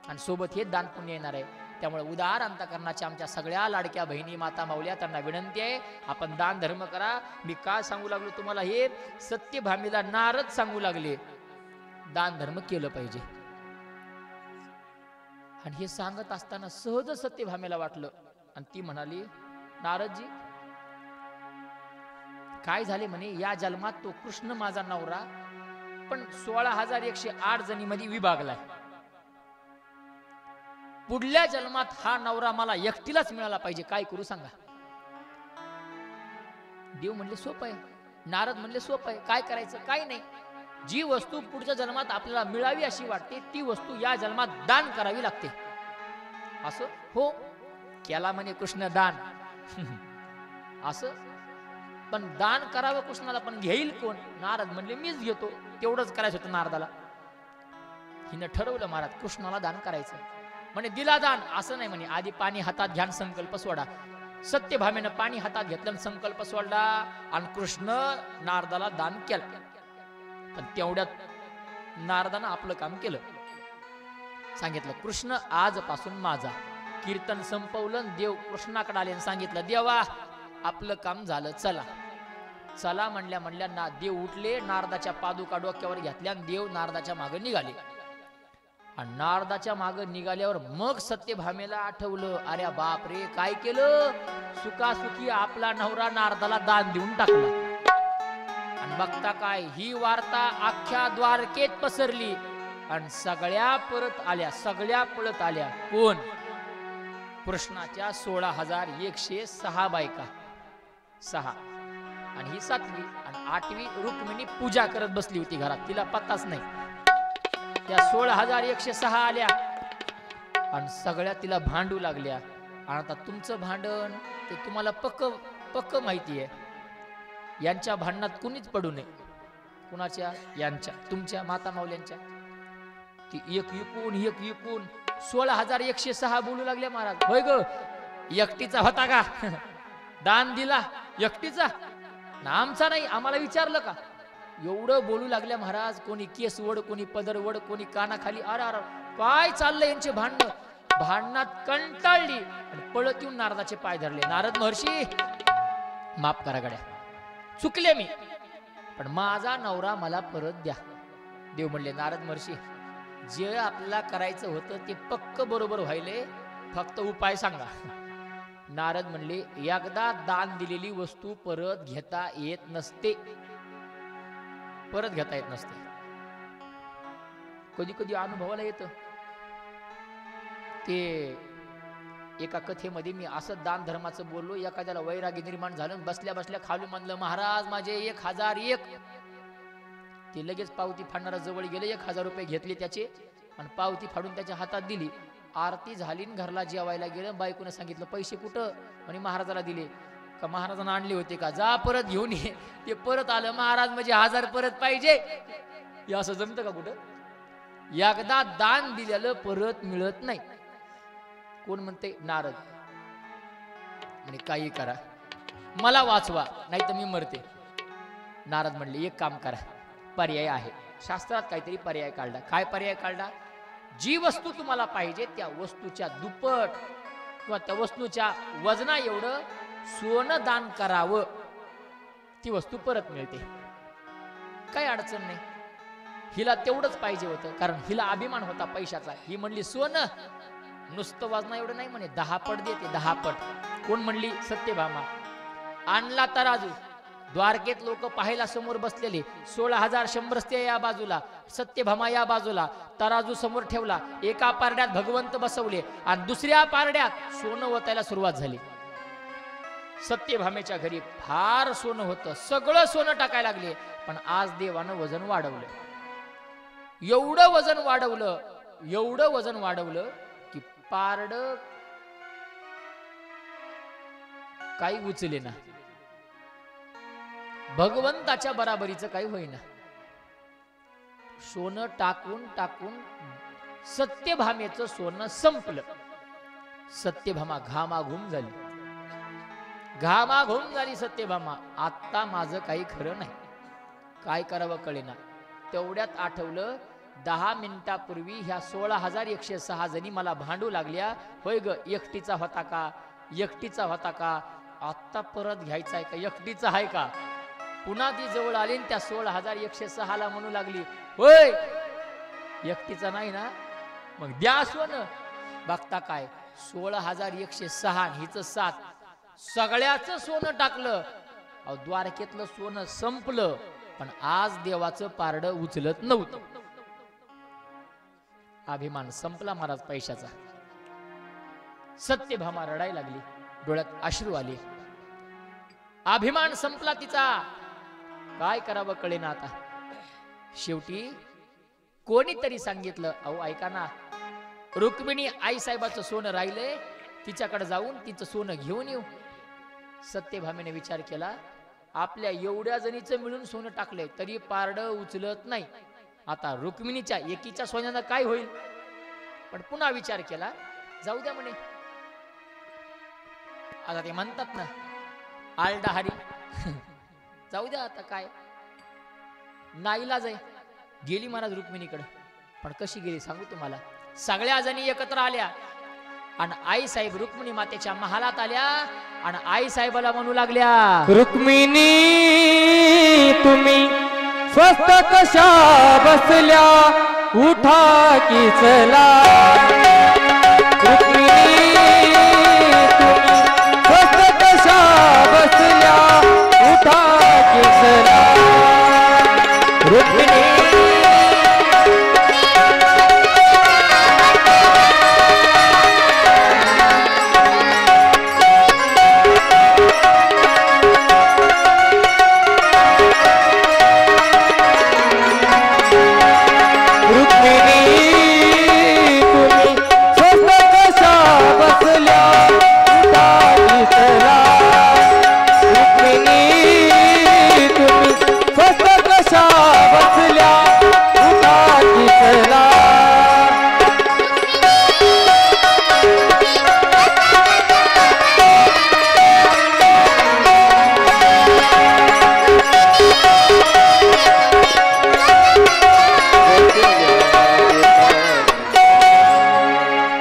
आणि सोबत हे दान पुण्य येणार आहे. त्यामुळे उदार अंतकरणाच्या आमच्या सगळ्या लाडक्या बहिणी माता माऊल्या त्यांना विनंती आहे, आपण दान धर्म करा. मी काय सांगू लागलो तुम्हाला, हे सत्यभामीला नारद सांगू लागले दान धर्म केलं पाहिजे. आणि हे सांगत असताना सहज सत्यभामेला वाटलं आणि ती म्हणाली, नारदजी काय झाले म्हणे, या जन्मात तो कृष्ण माझा नवरा पण 16,108 जणीमध्ये विभागलाय. पुढल्या जन्मात हा नवरा मला एकटीलाच मिळाला पाहिजे, काय करू सांगा. देव म्हणले सोपं आहे. नारद म्हणले सोपं आहे. काय करायचं, काय नाही. जी वस्तू पुढच्या जन्मात आपल्याला मिळावी अशी वाटते ती वस्तू या जन्मात दान करावी लागते. असं हो केला म्हणे कृष्ण दान असं. पण दान करावं कृष्णाला, पण घेईल कोण. नारद म्हणले मीच घेतो. तेवढंच करायचं होतं नारदाला. हिनं ठरवलं महाराज कृष्णाला दान करायचं. म्हणे दिला दान असं नाही म्हणे, आधी पाणी हातात घ्या संकल्प सोडा. सत्यभामेनं पाणी हातात घेतलं, संकल्प सोडला आणि कृष्ण नारदाला दान केलं. पण तेवढ्यात नारदानं आपलं काम केलं. सांगितलं कृष्ण आजपासून माझा. कीर्तन संपवलं, देव कृष्णाकडे आले आणि सांगितलं देवा आपलं काम झालं, चला चला म्हणल्या म्हणल्या देव उठले, नारदाच्या पादुका डोक्यावर घेतल्या आणि देव नारदाच्या मागे निघाले. आणि नारदाच्या मागे निघाल्यावर मग सत्यभामेला आठवलं, अरे बाप रे काय केलं, सुखासुखी आपला नवरा नारदाला दान देऊन टाकला. आणि बघता काय ही वार्ता अख्ख्या द्वारकेत पसरली आणि सगळ्या परत आल्या, सगळ्या पळत आल्या. कोण? कृष्णाच्या 16,106 बायका. 6 आणि ही 7वी आणि 8वी रुक्मिणी पूजा करत बसली होती घरात, तिला पत्ताच नाही. त्या 16,106 आल्या आणि सगळ्या तिला भांडू लागल्या. आणि आता तुमचं भांडण ते तुम्हाला पक्क माहिती आहे. यांच्या भांडणात कुणीच पडू नये. कुणाच्या? यांच्या, तुमच्या माता माऊल्यांच्या. ती एक विकून 16,106 बोलू लागल्या महाराज. होय ग एकटीचा होता का दान दिला एकटीचा ना, आमचा नाही, आम्हाला विचारलं का. एवढं बोलू लागल्या महाराज. कोणी केस वड, कोणी पदर वड, कोणी कानाखाली. अरे अरे काय चाललंय यांचे भांडण. भांडणात कंटाळली आणि पळत येऊन नारदाचे पाय धरले. नारद महर्षी माफ करा गड्या, चुकले मी, पण माझा नवरा मला परत द्या. देव म्हणले नारद महर्षी जे आपल्याला करायचं होतं ते पक्क बरोबर व्हायले, फक्त उपाय सांगा. नारद म्हणले एकदा दान दिलेली वस्तू परत घेता येत नसते. परत घेता येत नसते. कधी कधी अनुभवाला येतं. ते एका कथेमध्ये मी असं दान धर्माचं बोललो, एखाद्याला वैराग्य निर्माण झालं, बसल्या बसल्या खालून म्हणलं महाराज माझे 1001. ते लगेच पावती फाडणारा जवळ गेले, 1000 रुपये घेतले त्याचे आणि पावती फाडून त्याच्या हातात दिली. आरती झाली, घरला जेवायला गेलं. बायकोने सांगितलं पैसे कुठं, म्हणे महाराजाला दिले. का महाराजांना आणले होते का, जा परत घेऊन ये. ते परत आलं, महाराज म्हणजे 1000 परत पाहिजे. हे असं जमतं का कुठं. एकदा दान दिलेलं परत मिळत नाही. कोण म्हणते? नारद. आणि काही करा मला वाचवा नाही तर मी मरते. नारद म्हणले एक काम करा, पर्याय आहे. शास्त्रात काहीतरी पर्याय काढला. काय पर्याय काढला? जी वस्तू तुम्हाला पाहिजे त्या वस्तूच्या दुप्पट किंवा त्या वस्तूच्या वजना एवढं सोनं दान करावं, ती वस्तू परत मिळते. काही अडचण नाही. हिला तेवढंच पाहिजे होतं, कारण हिला अभिमान होता पैशाचा. ही म्हणली सोनं नुसतं वजना एवढं नाही म्हणे, 10 पट देते, 10 पट. कोण म्हणली? सत्यभामा. आणला तराजू. द्वारकेत लोक पाहायला समोर बसलेले. 16,000 शंभरस्ते या बाजूला, सत्यभामा या बाजूला. तराजू समोर ठेवला. एका पारड्यात भगवंत बसवले आणि दुसऱ्या पारड्यात सोनं ओतायला सुरुवात झाली. सत्यभामेच्या घरी फार सोनं होतं, सगळं सोनं टाकायला लागले. पण आज देवानं वजन वाढवलं. एवढं वजन वाढवलं, एवढं वजन वाढवलं की पारड काही उचले ना. भगवंताच्या बराबरीचं काही होईना. सोनं टाकून टाकून सत्यभामेचं सोनं संपलं. सत्यभामा घामाघूम झाली. घामाघूम झाली सत्यभामा. आता माझं काही खरं नाही, काय करावं कळेना. तेवढ्यात आठवलं, 10 मिनिटापूर्वी ह्या 16,106 जणी मला भांडू लागल्या. होय ग, एकटीचा होता का, एकटीचा होता का, आत्ता परत घ्यायचा आहे का, एकटीचा आहे का. पुन्हा ती जवळ आली आणि त्या 16,106 ला म्हणू लागली, होय एकटीचा नाही ना, मग द्या सोनं. बघता काय, 16,106 हिचं 7, सगळ्याचं सोनं टाकलं. द्वारकेतलं सोनं संपलं, पण आज देवाचं पारडं उचलत नव्हतं. अभिमान संपला महाराज पैशाचा. सत्यभामा रडायला लागली, डोळ्यात अश्रू आले. अभिमान संपला तिचा, काय करावं कळेना आता. शेवटी कोणीतरी सांगितलं, अहो ऐका ना, रुक्मिणी आई साहेबाचं सोनं राहिलंय, तिच्याकडे जाऊन तिचं सोनं घेऊन येऊ. सत्यभामेने विचार केला, आपल्या एवढ्या जणीचं मिळून सोनं टाकलंय तरी पारडं उचलत नाही. आता रुक्मिणीच्या एकीच्या सोन्यानं काय होईल. पण पुन्हा विचार केला, जाऊ द्या म्हणे. आता ते म्हणतात ना, आलडाहारी जाऊ द्या, आता काय नाईलाज आहे. गेली महाराज रुक्मिणीकडे. पण कशी गेली सांगू तुम्हाला. सगळ्या जणी एकत्र आल्या आणि आई साहेब रुक्मिणी मातेच्या महालात आल्या आणि आई साहेबाला म्हणू लागल्या, रुक्मिणी तुम्ही स्वस्त कशा बसल्या, उठा की चला. रुक्मिणी तुम्ही स्वस्त कशा बसल्या, उठा की चला. रुक्मिणी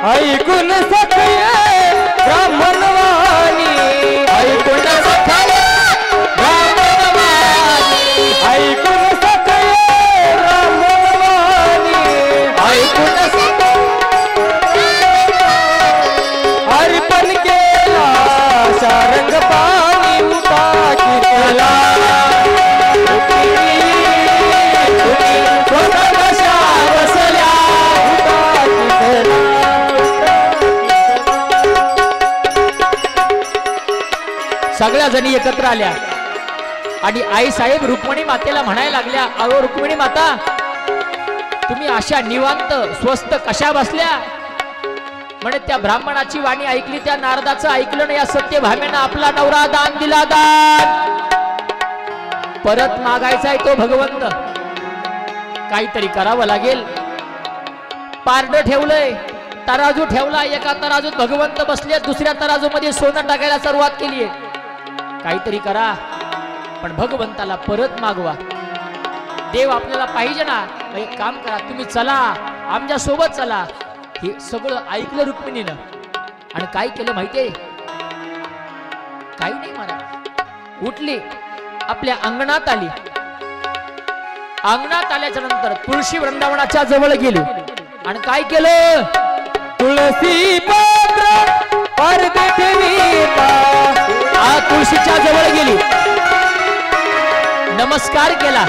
ऐकून सखये ब्राह्मणवाणी, ऐकून सखये ब्राह्मणवाणी, ऐकून सखये ब्राह्मणवाणी, ऐकून अर्पण केला शारंग पाणी, उठा की चला. बसल्या, उठा की चला. सगळ्या जणी एकत्र आल्या आणि आई साहेब रुक्मिणी मातेला म्हणायला लागल्या, अहो रुक्मिणी माता, तुम्ही अशा निवांत स्वस्त कशा बसल्या. म्हणे त्या ब्राह्मणाची वाणी ऐकली, त्या नारदाचं ऐकलं नाही. या सत्यभामेनं आपला नवरा दान दिला, दान परत मागायचा आहे तो भगवंत. काहीतरी करावं लागेल. पारडं ठेवलंय, तराजू ठेवला, एका तराजूत भगवंत बसले, दुसऱ्या तराजू मध्ये सोनं टाकायला सुरुवात केली आहे. काहीतरी करा, पण भगवंताला परत मागवा. देव आपल्याला पाहिजे ना. एक काम करा, तुम्ही चला, आमच्या सोबत चला. हे सगळं ऐकलं रुक्मिणीनं. आणि काय केलं माहितीये? काही नाही म्हणा, उठली, आपल्या अंगणात आली. अंगणात आल्याच्या नंतर तुळशी वृंदावनाच्या जवळ गेली आणि काय केलं? तुळसी पत्र पडदे ठेवीता. तुळशीच्या जवळ गेली, नमस्कार केला,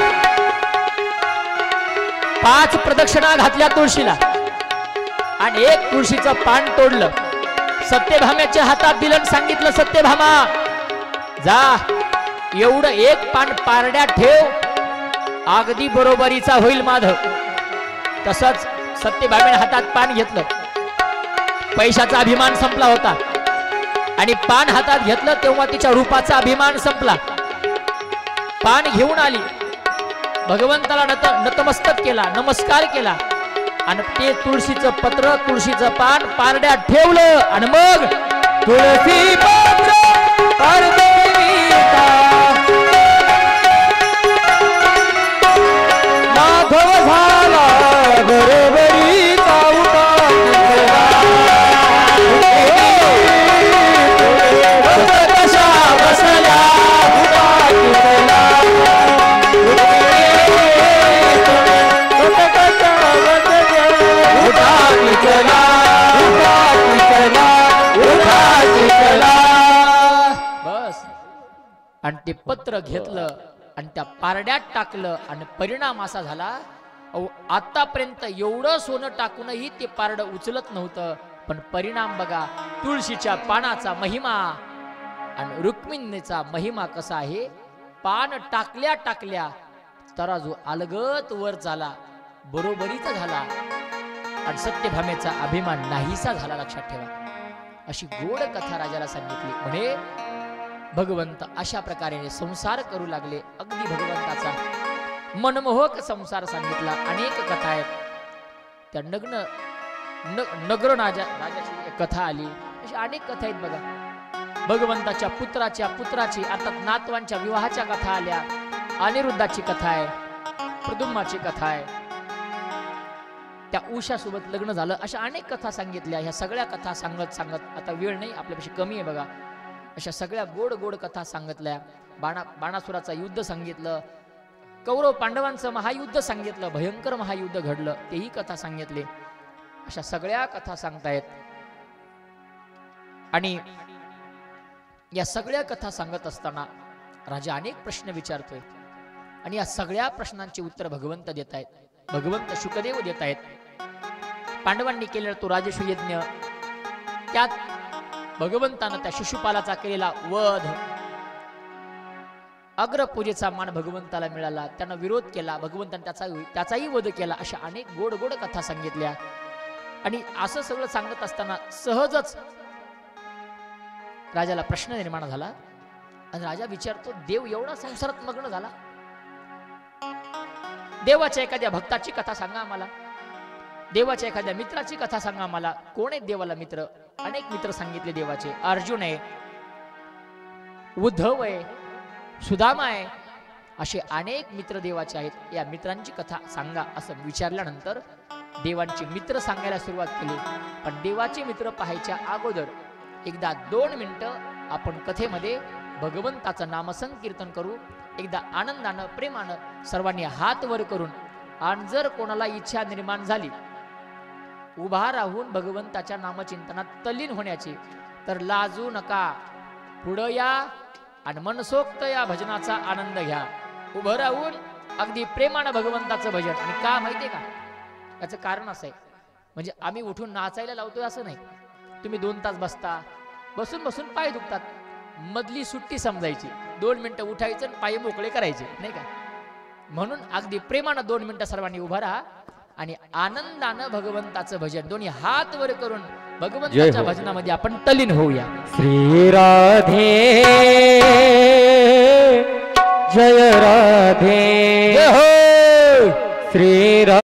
5 प्रदक्षिणा घातल्या तुळशीला आणि एक तुळशीचं पान तोडलं. सत्यभामेच्या हातात दिलं, सांगितलं सत्यभामा जा एवढं एक पान पारड्यात ठेव, अगदी बरोबरीचा होईल माधव. तसंच सत्यभामेने हातात पान घेतलं. पैशाचा अभिमान संपला होता आणि पान हातात घेतलं तेव्हा तिच्या रूपाचा अभिमान संपला. पान घेऊन आली, भगवंताला नतमस्तक केला, नमस्कार केला आणि ते तुळशीचं पत्र, तुळशीचं पान पारड्यात ठेवलं आणि मग तुळसी पत्र पडदे ठेवीता. माधव झाला बरोबरीचा उतार. कशा बसल्या बस. आणि ते पत्र घेतलं आणि त्या पारड्यात टाकलं आणि परिणाम असा झाला, आतापर्यंत एवढं सोनं टाकूनही ते पारडं उचलत नव्हतं, पण परिणाम बघा, तुळशीच्या पानाचा महिमा आणि रुक्मिणीचा महिमा कसा आहे. पान टाकल्या टाकल्या तराजू अलगत वर झाला, बरोबरीचा झाला आणि सत्यभामेचा अभिमान नाहीसा झाला. लक्षात ठेवा, अशी गोड कथा राजाला सांगितली. म्हणे भगवंत अशा प्रकारे संसार करू लागले. अगदी भगवंताचा मनमोहक संसार सांगितला. अनेक कथा आहेत. त्या नगर राजाची कथा आली, अशी अनेक कथा आहेत बघा. भगवंताच्या पुत्राची अर्थात नातवांच्या विवाहाच्या कथा आल्या. अनिरुद्धाची कथा आहे, प्रद्युम्नाची कथा आहे, त्या उषासोबत लग्न झालं, अशा अनेक कथा सांगितल्या. ह्या सगळ्या कथा सांगत आता वेळ नाही आपल्यापेक्षा कमी आहे बघा. अशा सगळ्या गोड गोड कथा सांगितल्या. बाणासुराचं युद्ध सांगितलं, कौरव पांडवांचं महायुद्ध सांगितलं, भयंकर महायुद्ध घडलं, तेही कथा सांगितले. अशा सगळ्या कथा सांगतायत. आणि या सगळ्या कथा सांगत असताना राजा अनेक प्रश्न विचारतोय आणि या सगळ्या प्रश्नांची उत्तर भगवंत देत आहेत. भगवंत शुकदेव देत आहेत. पांडवांनी केलेला तो राजसूय यज्ञ, त्यात भगवंतानं त्या शिशुपालाचा केलेला वध, अग्रपूजेचा मान भगवंताला मिळाला, त्यानं विरोध केला, भगवंताने त्याचाही वध केला. अशा अनेक गोड गोड कथा सांगितल्या. आणि असं सगळं सांगत असताना सहजच राजाला प्रश्न निर्माण झाला आणि राजा विचारतो, देव एवढा संसारात मग्न झाला, देवाच्या एखाद्या भक्ताची कथा सांगा आम्हाला, देवाच्या एखाद्या मित्राची कथा सांगा आम्हाला. कोण आहेत देवाला मित्र? अनेक मित्र सांगितले देवाचे. अर्जुन आहे, उद्धव आहे, सुदामा आहे, असे अनेक मित्र देवाचे आहेत. या मित्रांची कथा सांगा असं विचारल्यानंतर देवांची मित्र सांगायला सुरुवात केली. पण देवाचे मित्र पाहायच्या अगोदर एकदा 2 मिनिटं आपण कथेमध्ये भगवंताचं नामसंकीर्तन करू. एकदा आनंदानं प्रेमानं सर्वांनी हात वर करून, आणि जर कोणाला इच्छा निर्माण झाली उभा राहून भगवंताच्या नामचिंतनात तल्लीन होण्याची, तर लाजू नका, पुढं या आणि मनसोक्त या भजनाचा आनंद घ्या. उभं राहून अगदी प्रेमानं भगवंताचं भजन. आणि का माहितीये का, याचं कारण असं आहे, म्हणजे आम्ही उठून नाचायला लावतोय असं नाही. तुम्ही 2 तास बसता, बसून बसून पाय दुखतात, मधली सुट्टी समजायची, 2 मिनिटं उठायचं आणि पाय मोकळे करायचे, नाही का. म्हणून अगदी प्रेमानं 2 मिनिटं सर्वांनी उभा राहा आणि आनंदानं भगवंताचं भजन दोन्ही हात वर करून भगवंताच्या भजनामध्ये आपण तल्लीन होऊया. श्री राधे जय राधे, जय हो. श्री